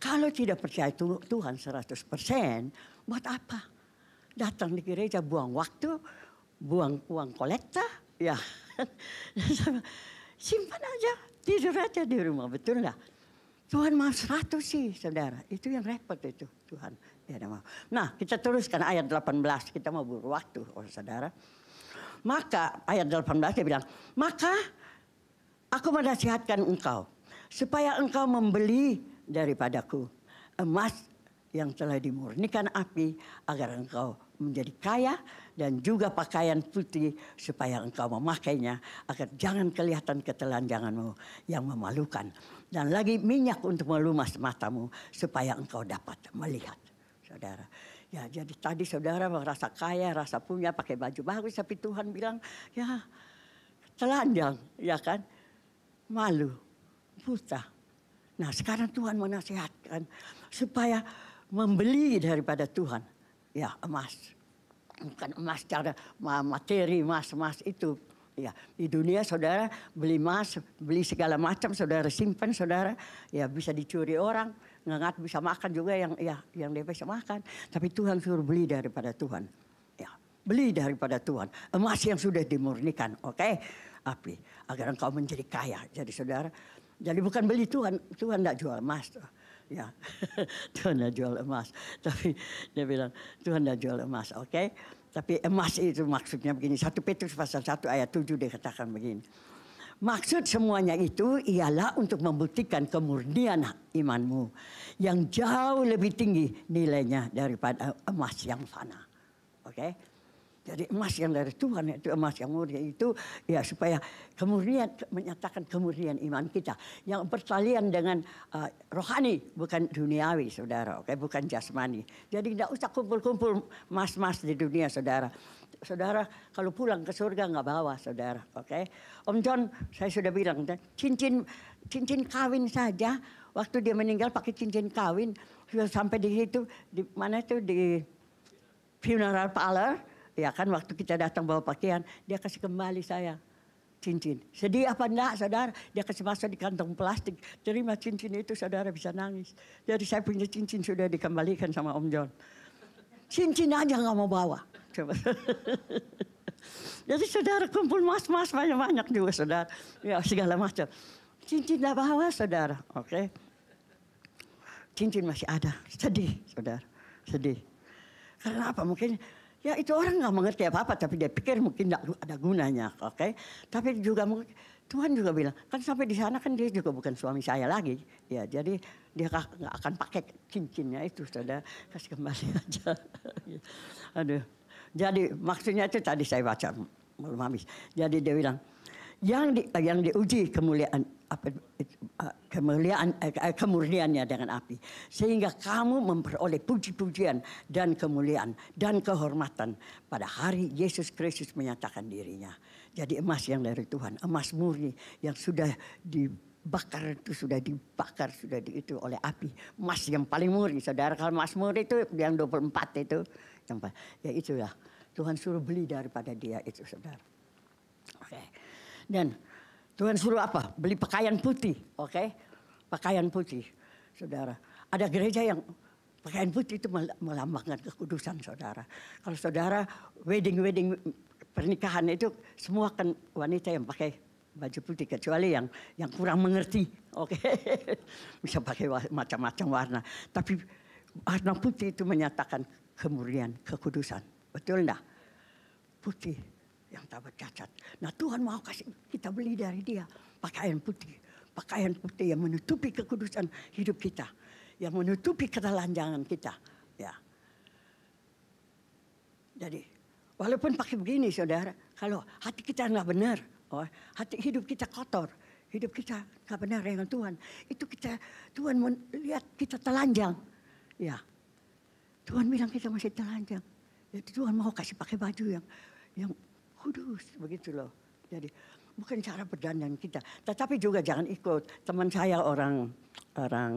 kalau tidak percaya Tuhan 100%, buat apa? Datang di gereja, buang waktu, buang uang kolekta, ya. Simpan aja, tidur aja di rumah, betul nggak? Tuhan mau 100 sih, saudara. Itu yang repot itu, Tuhan. Ya, mau. Nah, kita teruskan ayat 18. Kita mau berwaktu, saudara. Maka ayat 18 dia bilang, maka aku menasihatkan engkau supaya engkau membeli daripadaku emas yang telah dimurnikan api, agar engkau menjadi kaya, dan juga pakaian putih supaya engkau memakainya, agar jangan kelihatan ketelanjanganmu yang memalukan, dan lagi minyak untuk melumas matamu supaya engkau dapat melihat. Saudara, ya, jadi tadi saudara merasa kaya, rasa punya, pakai baju bagus, tapi Tuhan bilang, ya telanjang, ya kan, malu, buta. Nah, sekarang Tuhan menasihatkan supaya membeli daripada Tuhan, ya, emas. Bukan emas secara materi, emas itu. Ya, di dunia saudara beli emas, beli segala macam, saudara simpan, saudara, ya bisa dicuri orang, nggak bisa makan juga yang dia bisa makan. Tapi Tuhan suruh beli daripada Tuhan. Ya, beli daripada Tuhan. Emas yang sudah dimurnikan, oke? Api, agar engkau menjadi kaya. Jadi saudara, jadi bukan beli Tuhan tidak jual emas. Ya, Tuhan tidak jual emas. Tapi dia bilang, Tuhan tidak jual emas, oke? Tapi emas itu maksudnya begini. 1 Petrus pasal 1 ayat 7 dikatakan begini. Maksud semuanya itu ialah untuk membuktikan kemurnian imanmu yang jauh lebih tinggi nilainya daripada emas yang fana. Oke? Jadi emas yang dari Tuhan itu emas yang murni itu ya supaya kemurnian, menyatakan kemurnian iman kita yang bertalian dengan rohani, bukan duniawi, saudara. Oke, bukan jasmani. Jadi tidak usah kumpul-kumpul emas-emas di dunia, saudara. Saudara kalau pulang ke surga nggak bawa, saudara. Oke, Om John saya sudah bilang cincin kawin saja waktu dia meninggal pakai cincin kawin sudah sampai di situ di mana itu di funeral parlor. Ya kan waktu kita datang bawa pakaian, dia kasih kembali saya cincin. Sedih apa enggak, saudara? Dia kasih masuk di kantong plastik. Terima cincin itu, saudara bisa nangis. Jadi saya punya cincin sudah dikembalikan sama Om John. Cincin aja nggak mau bawa. Coba. Jadi saudara kumpul mas-mas banyak-banyak juga, saudara. Ya segala macam. Cincin nggak bawa, saudara. Oke. Cincin masih ada. Sedih, saudara. Sedih. Karena apa? Mungkin ya itu orang nggak mengerti apa-apa, tapi dia pikir mungkin ada gunanya, oke? Tapi juga Tuhan juga bilang, kan sampai di sana kan dia juga bukan suami saya lagi, ya. Jadi dia nggak akan pakai cincinnya itu, saudara, kasih kembali aja. Aduh, jadi maksudnya itu tadi saya baca belum habis. Jadi dia bilang, yang diuji kemurniannya dengan api, sehingga kamu memperoleh puji-pujian dan kemuliaan dan kehormatan pada hari Yesus Kristus menyatakan dirinya. Jadi emas yang dari Tuhan, emas murni yang sudah dibakar sudah itu oleh api, emas yang paling murni, saudara. Kalau emas murni itu yang 24 itu, ya itulah Tuhan suruh beli daripada dia itu, saudara. Oke. Dan Tuhan suruh apa? Beli pakaian putih, oke? Pakaian putih, saudara. Ada gereja yang pakaian putih itu melambangkan kekudusan, saudara. Kalau saudara wedding pernikahan itu semua kan wanita yang pakai baju putih, kecuali yang kurang mengerti, oke? Bisa pakai macam-macam warna. Tapi warna putih itu menyatakan kemurnian, kekudusan. Betul enggak? Putih yang tak bercacat. Nah Tuhan mau kasih kita beli dari dia pakaian putih yang menutupi kekudusan hidup kita, yang menutupi ketelanjangan kita. Ya. Jadi walaupun pakai begini, saudara, kalau hati kita nggak benar, hati hidup kita kotor, hidup kita nggak benar dengan Tuhan, itu Tuhan melihat kita telanjang. Ya, Tuhan bilang kita masih telanjang. Jadi Tuhan mau kasih pakai baju yang kudus, begitu loh. Jadi bukan cara berdandan kita, tetapi juga jangan ikut teman saya orang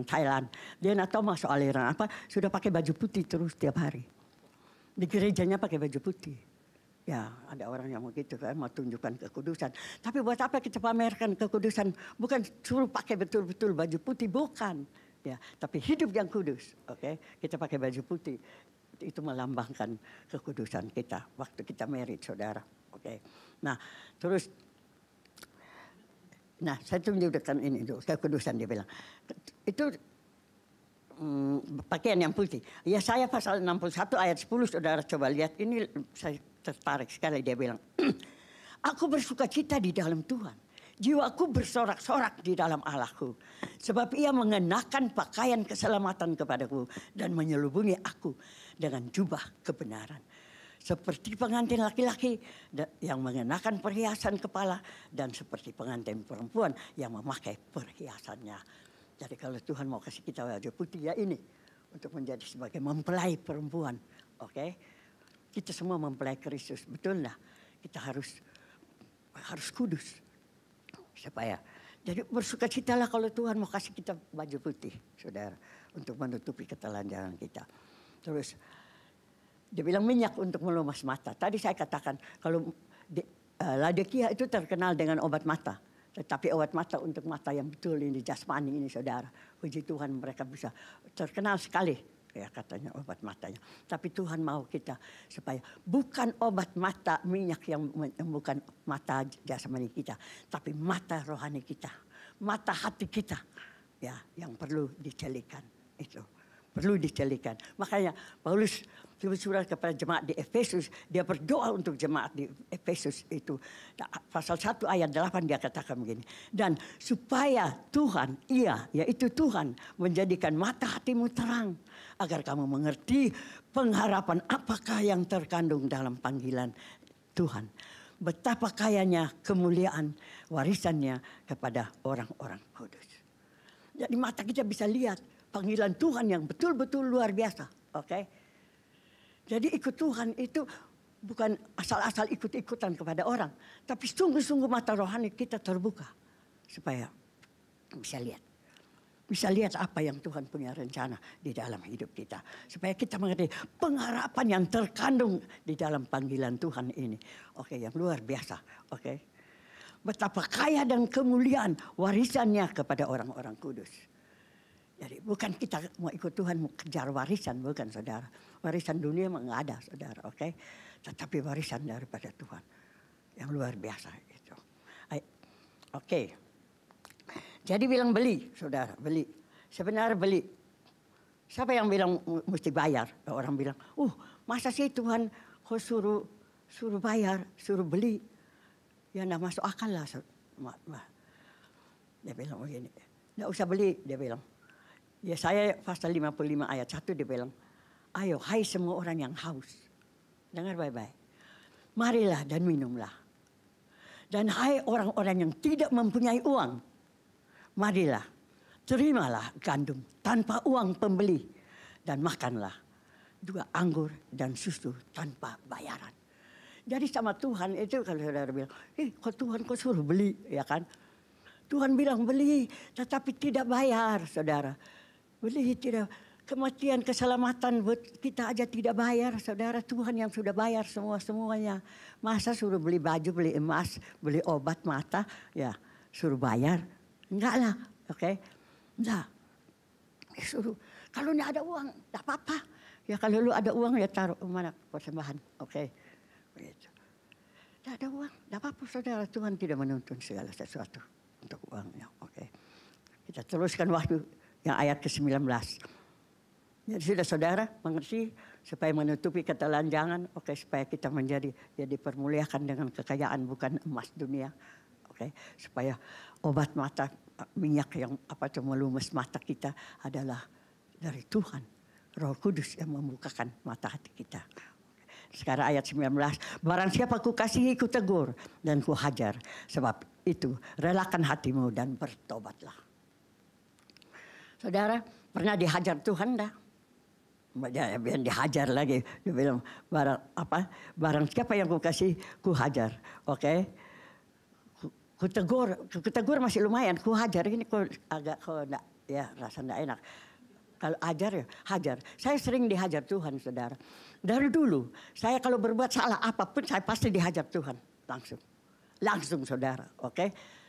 Thailand. Dia nggak tahu masuk aliran apa, sudah pakai baju putih terus tiap hari. Di gerejanya pakai baju putih, Ya, ada orang yang begitu kan, mau tunjukkan kekudusan. Tapi buat apa kita pamerkan kekudusan? Bukan suruh pakai betul-betul baju putih, bukan. Ya, tapi hidup yang kudus, oke? Kita pakai baju putih, itu melambangkan kekudusan kita waktu kita married, saudara, oke? Nah, terus, saya tunjukkan ini dulu, kekudusan dia bilang. Itu pakaian yang putih. Ya, saya pasal 61 ayat 10, saudara coba lihat. Ini saya tertarik sekali, dia bilang. Aku bersuka cita di dalam Tuhan. Jiwaku bersorak-sorak di dalam Allahku. Sebab ia mengenakan pakaian keselamatan kepadaku. Dan menyelubungi aku dengan jubah kebenaran. Seperti pengantin laki-laki yang mengenakan perhiasan kepala. Dan seperti pengantin perempuan yang memakai perhiasannya. Jadi kalau Tuhan mau kasih kita baju putih, ya ini. Untuk menjadi sebagai mempelai perempuan. Oke? Kita semua mempelai Kristus, betul lah. Kita harus kudus. Supaya. Jadi bersukacitalah kalau Tuhan mau kasih kita baju putih, saudara. Untuk menutupi ketelanjangan kita. Terus, dia bilang minyak untuk melumas mata. Tadi saya katakan, kalau Laodikia itu terkenal dengan obat mata. Tetapi obat mata untuk mata yang betul ini, jasmani ini, saudara. Puji Tuhan mereka bisa terkenal sekali. Ya katanya obat matanya. Tapi Tuhan mau kita supaya bukan obat mata minyak yang bukan mata jasmani kita. Tapi mata rohani kita. Mata hati kita. Ya, yang perlu dicelikan. Itu. Perlu dicelikan. Makanya Paulus surat kepada jemaat di Efesus. Dia berdoa untuk jemaat di Efesus itu. Pasal 1 ayat 8 dia katakan begini. Dan supaya Tuhan, yaitu Tuhan, menjadikan mata hatimu terang. Agar kamu mengerti pengharapan apakah yang terkandung dalam panggilan Tuhan. Betapa kayanya kemuliaan warisannya kepada orang-orang kudus. Jadi mata kita bisa lihat panggilan Tuhan yang betul-betul luar biasa. Oke? Jadi ikut Tuhan itu bukan asal-asal ikut-ikutan kepada orang. Tapi sungguh-sungguh mata rohani kita terbuka. Supaya bisa lihat. Bisa lihat apa yang Tuhan punya rencana di dalam hidup kita. Supaya kita mengerti pengharapan yang terkandung di dalam panggilan Tuhan ini. Oke, yang luar biasa. Oke. Betapa kaya dan kemuliaan warisannya kepada orang-orang kudus. Jadi bukan kita mau ikut Tuhan mau kejar warisan, bukan saudara. Warisan dunia memang nggak ada, saudara. Oke. Tetapi warisan daripada Tuhan. Yang luar biasa itu. Oke. Jadi bilang beli, saudara, beli. Sebenarnya beli. Siapa yang bilang mesti bayar? Orang bilang, masa sih Tuhan kok suruh bayar, suruh beli. Ya enggak masuk akal lah. Dia bilang begini, enggak usah beli, dia bilang. Ya saya pasal 55 ayat 1 dia bilang, ayo hai semua orang yang haus. Dengar baik-baik. Marilah dan minumlah. Dan hai orang-orang yang tidak mempunyai uang. Marilah, terimalah gandum tanpa uang pembeli. Dan makanlah 2 anggur dan susu tanpa bayaran. Jadi sama Tuhan itu kalau saudara bilang, kok Tuhan kok suruh beli, ya kan? Tuhan bilang beli, tetapi tidak bayar, saudara. Beli tidak, kematian, keselamatan buat kita aja tidak bayar, saudara. Tuhan yang sudah bayar semuanya. Masa suruh beli baju, beli emas, beli obat mata, ya suruh bayar. Enggak lah, oke? Enggak. Suruh. Kalau enggak ada uang, enggak apa-apa. Ya kalau lu ada uang ya taruh mana persembahan, oke? Begitu. Enggak ada uang, enggak apa-apa saudara. Tuhan tidak menuntun segala sesuatu untuk uangnya, oke? Kita teruskan waktu yang ayat ke-19. Jadi sudah saudara mengerti supaya menutupi ketelanjangan, oke? Supaya kita menjadi dipermuliakan dengan kekayaan bukan emas dunia. Okay. Supaya obat mata, minyak yang melumas mata kita adalah dari Tuhan. Roh Kudus yang membukakan mata hati kita. Sekarang ayat 19. Barang siapa ku kasihi ku tegur dan ku hajar. Sebab itu relakan hatimu dan bertobatlah. Saudara pernah dihajar Tuhan dah? Dia dihajar lagi. Dia bilang barang siapa yang ku kasih ku hajar. Oke. Ku tegur masih lumayan, ku hajar ini kok agak enggak ya rasa enggak enak. Kalau ajar ya hajar. Saya sering dihajar Tuhan, saudara. Dari dulu, saya kalau berbuat salah apapun saya pasti dihajar Tuhan langsung. Langsung saudara, oke?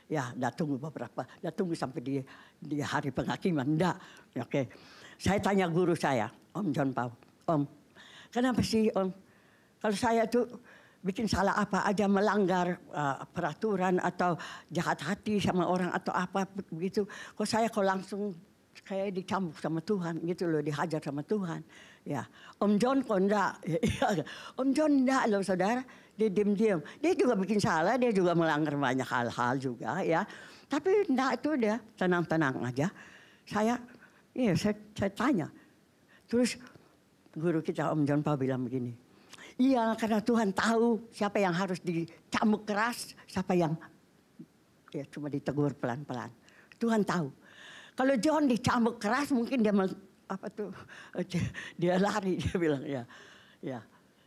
Ya, dah tunggu beberapa, dah tunggu sampai di hari penghakiman, enggak, oke? Saya tanya guru saya, Om John Paul, Om, kenapa sih Om? Kalau saya tuh bikin salah apa aja, melanggar peraturan atau jahat hati sama orang atau apa begitu, kok saya langsung kayak dicambuk sama Tuhan gitu loh, dihajar sama Tuhan. Ya, Om John kok enggak. Om John enggak loh saudara, dia diam-diam. Dia juga bikin salah, dia juga melanggar banyak hal-hal juga ya. Tapi enggak, itu dia tenang-tenang aja. Saya tanya. Terus guru kita Om John Paul bilang begini. Iya, karena Tuhan tahu siapa yang harus dicambuk keras, siapa yang ya cuma ditegur pelan-pelan. Tuhan tahu. Kalau John dicambuk keras mungkin dia dia lari, dia bilang ya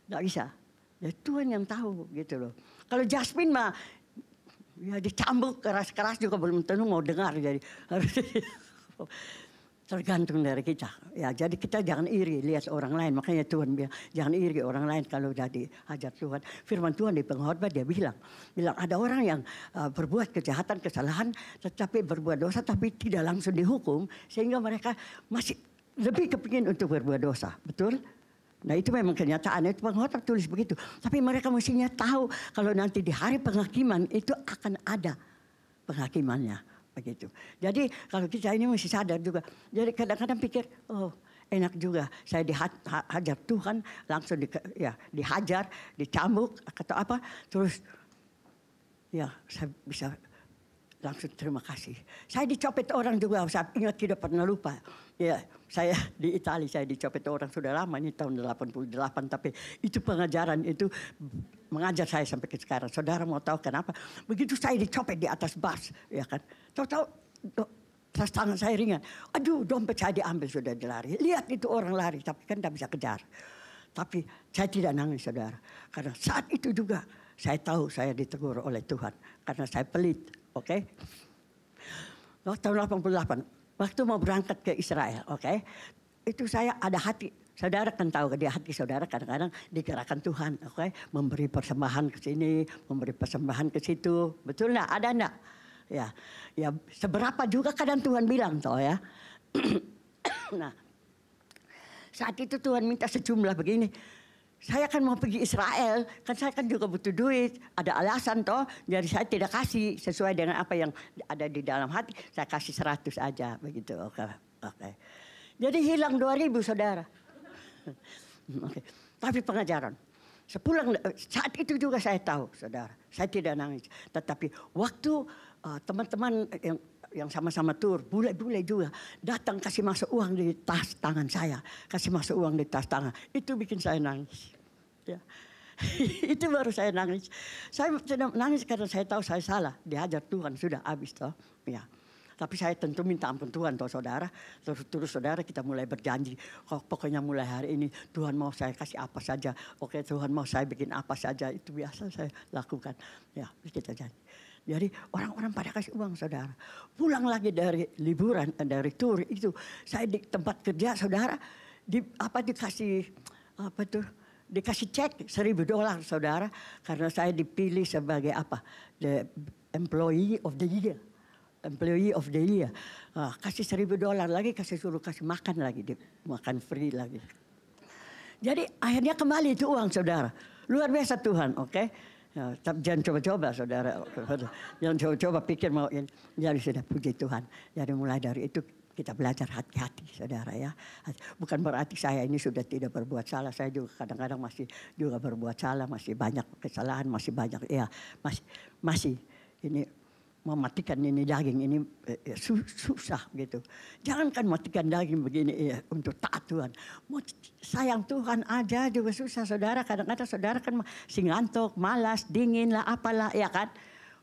nggak bisa. Ya Tuhan yang tahu gitu loh. Kalau Jasmine mah ya dicambuk keras-keras juga belum tentu mau dengar, jadi harus tergantung dari kita. Ya, jadi kita jangan iri lihat orang lain. Makanya Tuhan bilang jangan iri orang lain kalau udah dihajar Tuhan. Firman Tuhan di pengkhotbah dia bilang ada orang yang berbuat kejahatan, kesalahan, tetapi berbuat dosa tapi tidak langsung dihukum, sehingga mereka masih lebih kepingin untuk berbuat dosa. Betul? Nah itu memang kenyataan, itu pengkhotbah tulis begitu. Tapi mereka mestinya tahu kalau nanti di hari penghakiman itu akan ada penghakimannya. Begitu. Jadi kalau kita ini mesti sadar juga. Jadi kadang-kadang pikir, oh enak juga saya dihajar Tuhan, langsung dihajar, dicambuk atau apa, terus ya saya bisa langsung terima kasih. Saya dicopet orang juga, saya ingat tidak pernah lupa. Ya, saya di Italia saya dicopet orang sudah lama, ini tahun 88, tapi itu pengajaran itu mengajar saya sampai ke sekarang. Saudara mau tahu kenapa? Begitu saya dicopet di atas bus, ya kan? Tahu-tahu tas tangan saya ringan. Aduh, dompet saya diambil, sudah dilari. Lihat itu orang lari, tapi kan tidak bisa kejar. Tapi saya tidak nangis saudara. Karena saat itu juga saya tahu saya ditegur oleh Tuhan. Karena saya pelit, oke? Tahun 88. Waktu mau berangkat ke Israel, oke? Itu saya ada hati. Saudara kan tahu di hati saudara kadang-kadang digerakkan Tuhan, oke? Memberi persembahan ke sini, memberi persembahan ke situ. Betul enggak? Ada enggak? Ya, seberapa juga kadang Tuhan bilang toh ya. Nah, saat itu Tuhan minta sejumlah begini. Saya kan mau pergi Israel, kan saya kan juga butuh duit, ada alasan toh, jadi saya tidak kasih sesuai dengan apa yang ada di dalam hati, saya kasih 100 aja begitu. Oke. Jadi hilang 2.000 saudara. Oke. Tapi pengajaran. Sepulang saat itu juga saya tahu saudara, saya tidak nangis, tetapi waktu teman-teman yang sama-sama tur, bule-bule juga datang kasih masuk uang di tas tangan saya, kasih masuk uang di tas tangan, itu bikin saya nangis. Ya. Itu baru saya nangis. Saya tidak nangis karena saya tahu saya salah, dihajar Tuhan sudah habis toh. Ya. Tapi saya tentu minta ampun Tuhan toh saudara. Terus saudara kita mulai berjanji, pokoknya mulai hari ini Tuhan mau saya kasih apa saja. Oke, Tuhan mau saya bikin apa saja, itu biasa saya lakukan. Ya, kita janji. Jadi orang-orang pada kasih uang saudara. Pulang lagi dari liburan, dari tur itu. Saya di tempat kerja saudara. Dikasih cek $1.000 saudara. Karena saya dipilih sebagai apa? The employee of the year. Employee of the year. Kasih $1.000 lagi, suruh kasih makan lagi. Makan free lagi. Jadi akhirnya kembali itu uang saudara. Luar biasa Tuhan, oke? Ya, tapi jangan coba-coba saudara, jangan coba-coba pikir mau ini. Jadi sudah puji Tuhan. Jadi mulai dari itu kita belajar hati-hati saudara ya. Bukan berarti saya ini sudah tidak berbuat salah. Saya juga kadang-kadang masih juga berbuat salah, masih banyak kesalahan, masih banyak ya, masih ini mematikan ini daging ini susah gitu. Jangankan matikan daging begini ya, untuk taat Tuhan. Mau sayang Tuhan aja juga susah saudara. Kadang-kadang saudara kan masih ngantuk, malas, dingin lah, apalah ya kan.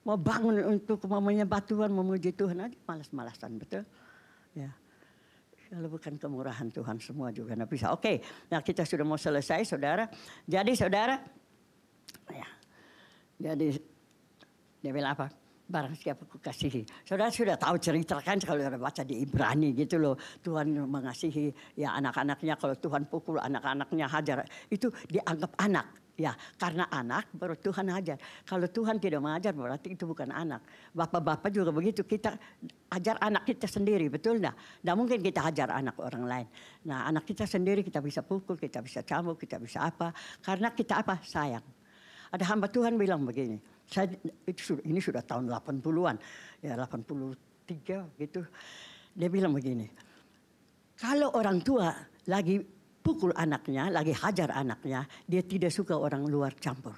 Mau bangun untuk menyembah Tuhan, memuji Tuhan aja malas-malasan, betul? Ya. Kalau bukan kemurahan Tuhan semua juga nggak bisa. Oke, nah kita sudah mau selesai saudara. Jadi saudara, ya, jadi dia bilang apa? barang siapa kukasihi. Saudara sudah tahu cerita kan kalau sudah baca di Ibrani gitu loh. Tuhan mengasihi ya anak-anaknya, kalau Tuhan pukul anak-anaknya hajar. Itu dianggap anak. Ya, karena anak baru Tuhan hajar. Kalau Tuhan tidak mengajar berarti itu bukan anak. Bapak-bapak juga begitu, kita ajar anak kita sendiri, betul enggak? Tidak mungkin kita ajar anak orang lain. Nah, anak kita sendiri kita bisa pukul, kita bisa cambuk, kita bisa apa. Karena kita apa? Sayang. Ada hamba Tuhan bilang begini, ini sudah tahun 80-an, ya 83 gitu. Dia bilang begini, kalau orang tua lagi pukul anaknya, lagi hajar anaknya, dia tidak suka orang luar campur.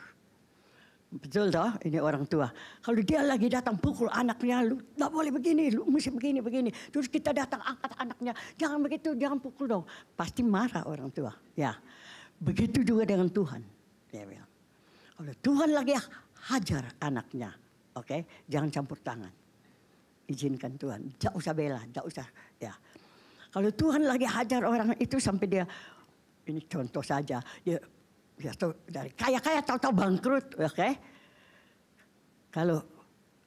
Betul toh? Ini orang tua. Kalau dia lagi datang pukul anaknya, lu nggak boleh begini, lu mesti begini. Terus kita datang angkat anaknya, jangan begitu, jangan pukul dong. Pasti marah orang tua. Ya, begitu juga dengan Tuhan. Dia bilang, kalau Tuhan lagi hajar anaknya, oke, jangan campur tangan. Izinkan Tuhan, tidak usah bela, tidak usah. Ya. Kalau Tuhan lagi hajar orang itu sampai dia, ini contoh saja, dia dari kaya-kaya tahu-tahu bangkrut, oke? Kalau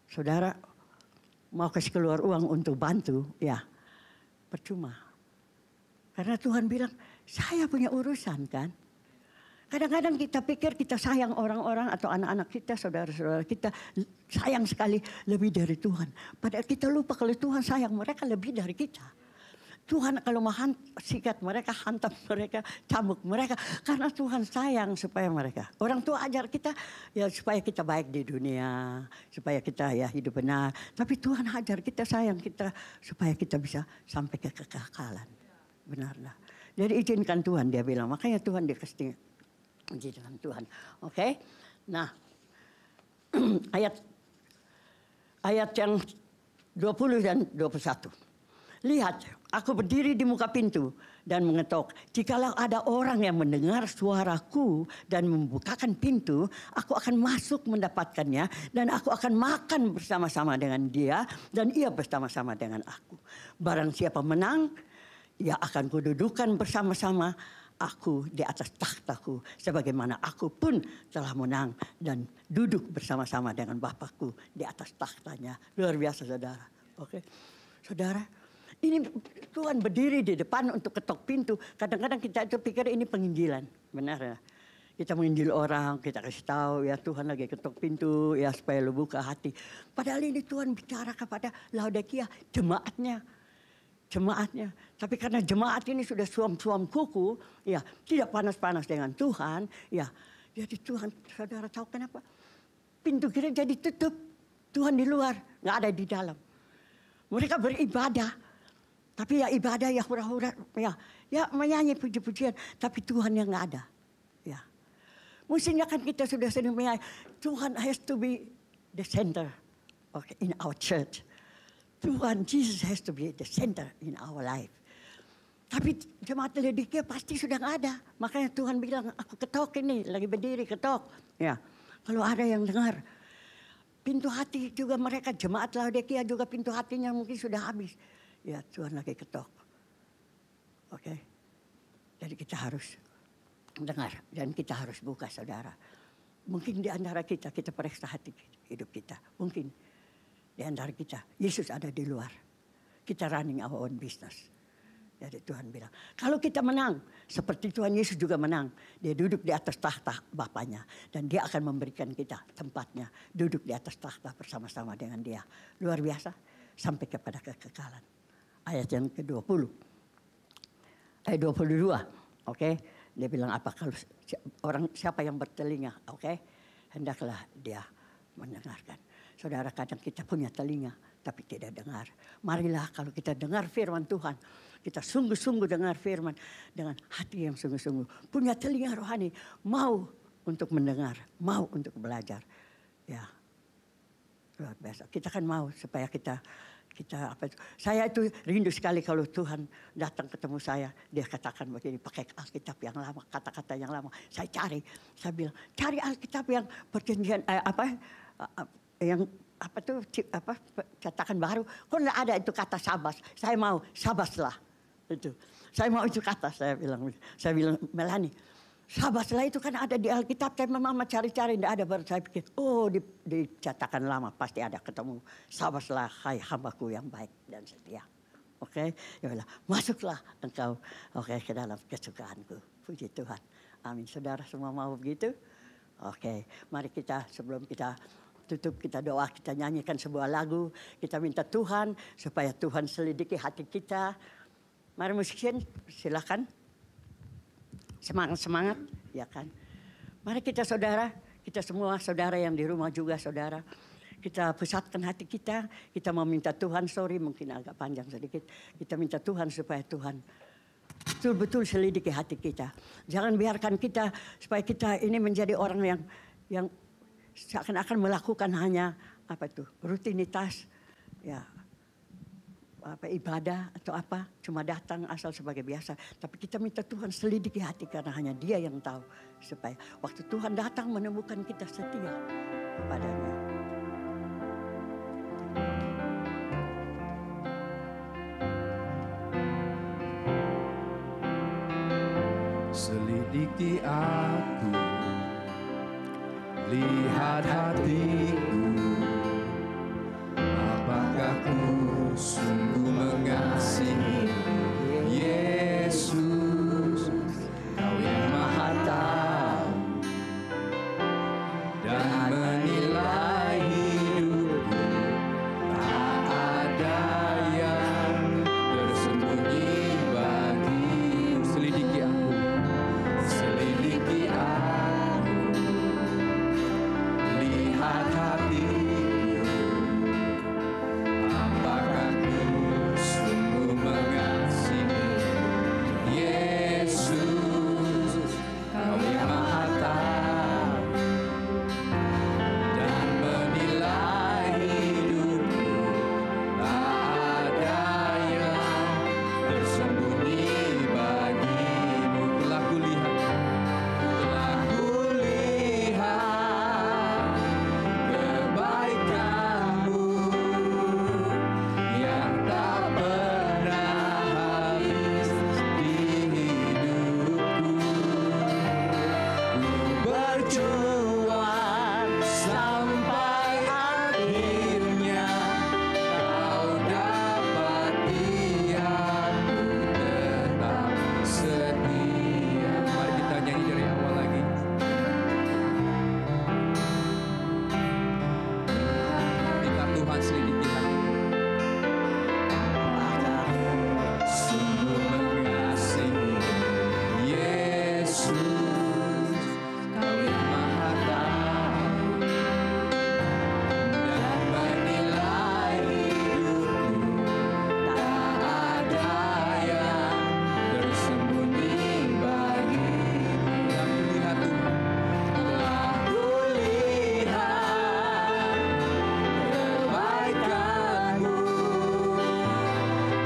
saudara mau kasih keluar uang untuk bantu, ya percuma. Karena Tuhan bilang, saya punya urusan kan. Kadang-kadang kita pikir kita sayang orang-orang atau anak-anak kita, saudara-saudara kita sayang sekali lebih dari Tuhan. Padahal kita lupa kalau Tuhan sayang mereka lebih dari kita. Tuhan kalau mau sikat mereka, hantam mereka, cambuk mereka. Karena Tuhan sayang supaya mereka. Orang tua ajar kita ya supaya kita baik di dunia. Supaya kita ya hidup benar. Tapi Tuhan ajar kita sayang kita supaya kita bisa sampai ke kekekalan. Benarlah. Jadi izinkan Tuhan dia bilang. Makanya Tuhan dikasih izinkan Tuhan. Oke. Nah ayat yang 20 dan 21. Lihat, aku berdiri di muka pintu dan mengetok. Jikalau ada orang yang mendengar suaraku dan membukakan pintu, aku akan masuk mendapatkannya dan aku akan makan bersama-sama dengan dia dan ia bersama-sama dengan aku. Barang siapa menang, ia akan kududukan bersama-sama aku di atas takhtaku, sebagaimana aku pun telah menang dan duduk bersama-sama dengan Bapakku di atas takhtanya. Luar biasa saudara. Oke, saudara. Ini Tuhan berdiri di depan untuk ketok pintu. Kadang-kadang kita itu pikir ini penginjilan. Benar ya? Kita menginjil orang, kita kasih tahu ya Tuhan lagi ketok pintu ya supaya lu buka hati. Padahal ini Tuhan bicara kepada Laodikia, jemaatnya. Tapi karena jemaat ini sudah suam-suam kuku, ya tidak panas-panas dengan Tuhan, ya jadi Tuhan, saudara tahu kenapa? Pintu gereja ditutup, Tuhan di luar, nggak ada di dalam. Mereka beribadah. Tapi ya ibadah ya hura-hura, ya menyanyi puji-pujian, tapi Tuhan yang nggak ada. Ya, mestinya kan kita sudah sering menyanyi, Tuhan has to be the center, okay, in our church. Tuhan, Jesus has to be the center in our life. Tapi jemaat Laodikia pasti sudah nggak ada, makanya Tuhan bilang, aku ketok ini, lagi berdiri ketok. Ya, kalau ada yang dengar, pintu hati juga mereka jemaat Laodikia juga pintu hatinya mungkin sudah habis. Ya Tuhan lagi ketok. Oke. Jadi kita harus dengar dan kita harus buka saudara. Mungkin di antara kita periksa hati hidup kita. Mungkin di antara kita Yesus ada di luar. Kita running our own business. Jadi Tuhan bilang, kalau kita menang seperti Tuhan Yesus juga menang. Dia duduk di atas tahta Bapaknya. Dan dia akan memberikan kita tempatnya. Duduk di atas tahta bersama-sama dengan dia. Luar biasa. Sampai kepada kekekalan. Ayat yang ke-20. Ayat 22. Oke. Dia bilang apa? Kalau orang siapa yang bertelinga, oke? Hendaklah dia mendengarkan. Saudara, kadang kita punya telinga tapi tidak dengar. Marilah kalau kita dengar firman Tuhan, kita sungguh-sungguh dengar firman dengan hati yang sungguh-sungguh. Punya telinga rohani, mau untuk mendengar, mau untuk belajar. Ya. Luar biasa. Kita kan mau supaya kita apa itu. Saya itu rindu sekali kalau Tuhan datang ketemu saya, dia katakan begini, pakai Alkitab yang lama, kata-kata yang lama. Saya bilang, cari Alkitab yang perjanjian cetakan baru. Kok enggak ada itu kata sabas? Saya mau sabaslah. Itu. Saya mau itu kata, saya bilang Melani, Sahabatlah itu kan ada di Alkitab, tapi mama cari-cari tidak ada. Baru saya pikir, oh dicatakan lama pasti ada ketemu. Sahabatlah hai hambaku yang baik dan setia. Oke, ya Allah, masuklah engkau ke dalam kesukaanku. Puji Tuhan. Amin. Saudara semua mau begitu? Oke, mari kita sebelum kita tutup, kita doa, kita nyanyikan sebuah lagu. Kita minta Tuhan supaya Tuhan selidiki hati kita. Mari musisian, silakan. Semangat, ya kan. Mari kita saudara, kita semua saudara yang di rumah juga saudara. Kita pusatkan hati kita mau minta Tuhan, sorry mungkin agak panjang sedikit. Kita minta Tuhan supaya Tuhan betul-betul selidiki hati kita. Jangan biarkan kita, supaya kita ini menjadi orang yang seakan-akan melakukan hanya rutinitas, ya. Ibadah atau cuma datang asal sebagai biasa. Tapi kita minta Tuhan selidiki hati karena hanya Dia yang tahu. Supaya waktu Tuhan datang menemukan kita setia kepadanya. Selidiki aku, lihat hatiku, apakah ku sungguh mengasihi Yesus, Kau yang Maha Tahu dan menilai hidupku. Tak ada yang tersembunyi bagimu. Selidiki aku, lihat hatiku, apakah ku sungguh mengasihi Yesus, Kau yang Maha Tahu dan menilai hidupku. Tak ada yang tersembunyi bagimu. Telah kulihat kebaikanmu yang tak pernah habis di hidupku. Ku berjuang sampai akhirnya Kau dapati aku tetap setia. Mari kita nyanyi dari awal lagi. Minta Tuhan selidiki hati. Sungguh mengasihi Yesus, Kau yang Maha Tahu dan menilai hidupku. Tak ada yang tersembunyi bagimu. Telah kulihat kebaikanmu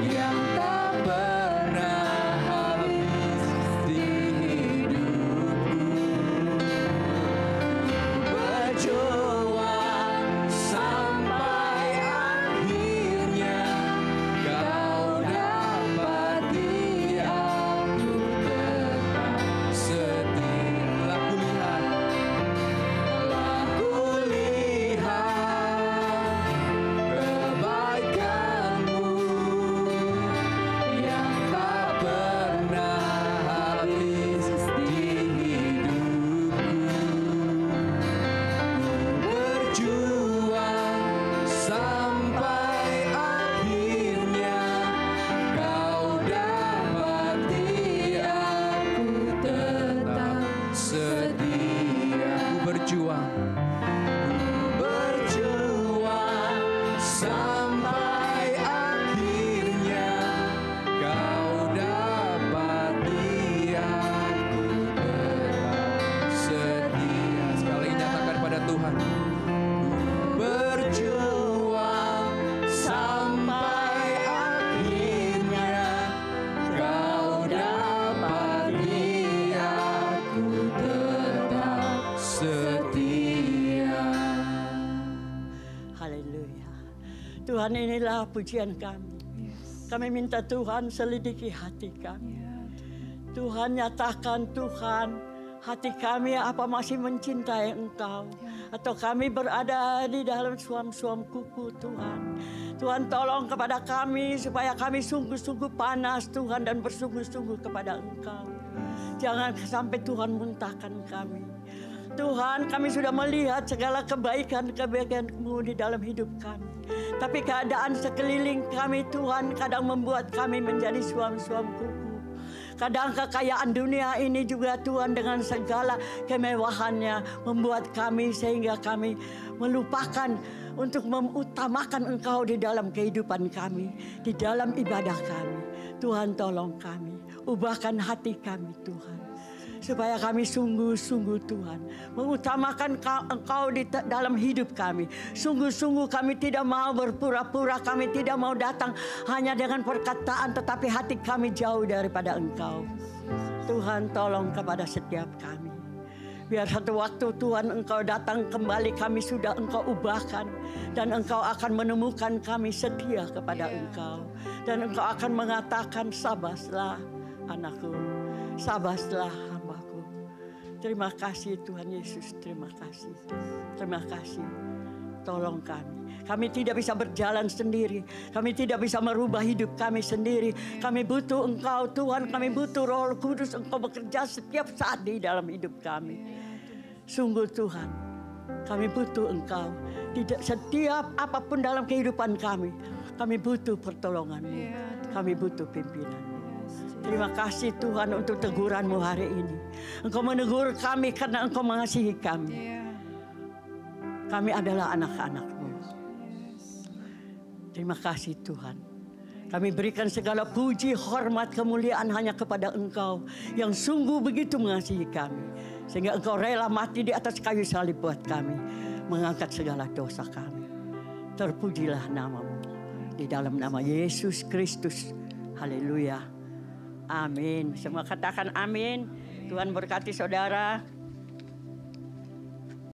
yang tak pernah habis di hidupku. Berjuang sampai akhirnya Kau dapati aku tetap setia. Telah kulihat kebaikanmu yang tak pernah habis di hidupku. Berjuang sampai akhirnya Kau dapati aku tetap setia. Berjuang sampai akhirnya Kau dapati aku tetap setia. Sekali lagi nyatakan pada Tuhan. Berjuang sampai akhirnya Kau dapati aku tetap setia. Haleluya. Tuhan, inilah pujian kami. Kami minta Tuhan selidiki hati kami. Tuhan nyatakan, Tuhan hati kami apa masih mencintai Engkau. Atau kami berada di dalam suam-suam kuku Tuhan. Tuhan tolong kepada kami supaya kami sungguh-sungguh panas Tuhan dan bersungguh-sungguh kepada Engkau. Jangan sampai Tuhan muntahkan kami. Tuhan, kami sudah melihat segala kebaikan-kebaikan-Mu di dalam hidup kami. Tapi keadaan sekeliling kami Tuhan kadang membuat kami menjadi suam-suam kuku. Kadang kekayaan dunia ini juga Tuhan dengan segala kemewahannya membuat kami sehingga kami melupakan untuk mengutamakan Engkau di dalam kehidupan kami, di dalam ibadah kami. Tuhan tolong kami, ubahkan hati kami Tuhan. Supaya kami sungguh-sungguh Tuhan mengutamakan Engkau di dalam hidup kami. Sungguh-sungguh kami tidak mau berpura-pura, kami tidak mau datang hanya dengan perkataan, tetapi hati kami jauh daripada Engkau. Tuhan tolong kepada setiap kami. Biar satu waktu Tuhan Engkau datang kembali, kami sudah Engkau ubahkan. Dan Engkau akan menemukan kami setia kepada Engkau. Dan Engkau akan mengatakan, sabaslah anakku, sabaslah hambaku. Terima kasih Tuhan Yesus, terima kasih. Terima kasih. Tolong kami. Kami tidak bisa berjalan sendiri. Kami tidak bisa merubah hidup kami sendiri. Kami butuh Engkau Tuhan. Kami butuh Roh Kudus. Engkau bekerja setiap saat di dalam hidup kami. Sungguh Tuhan, kami butuh Engkau. Tidak setiap apapun dalam kehidupan kami. Kami butuh pertolongan-Mu. Kami butuh pimpinan. Terima kasih Tuhan untuk teguran-Mu hari ini. Engkau menegur kami karena Engkau mengasihi kami. Kami adalah anak-anak-Mu. Terima kasih Tuhan. Kami berikan segala puji, hormat, kemuliaan hanya kepada Engkau yang sungguh begitu mengasihi kami. Sehingga Engkau rela mati di atas kayu salib buat kami. Mengangkat segala dosa kami. Terpujilah nama-Mu. Di dalam nama Yesus Kristus. Haleluya. Amin. Semua katakan amin. Tuhan berkati saudara.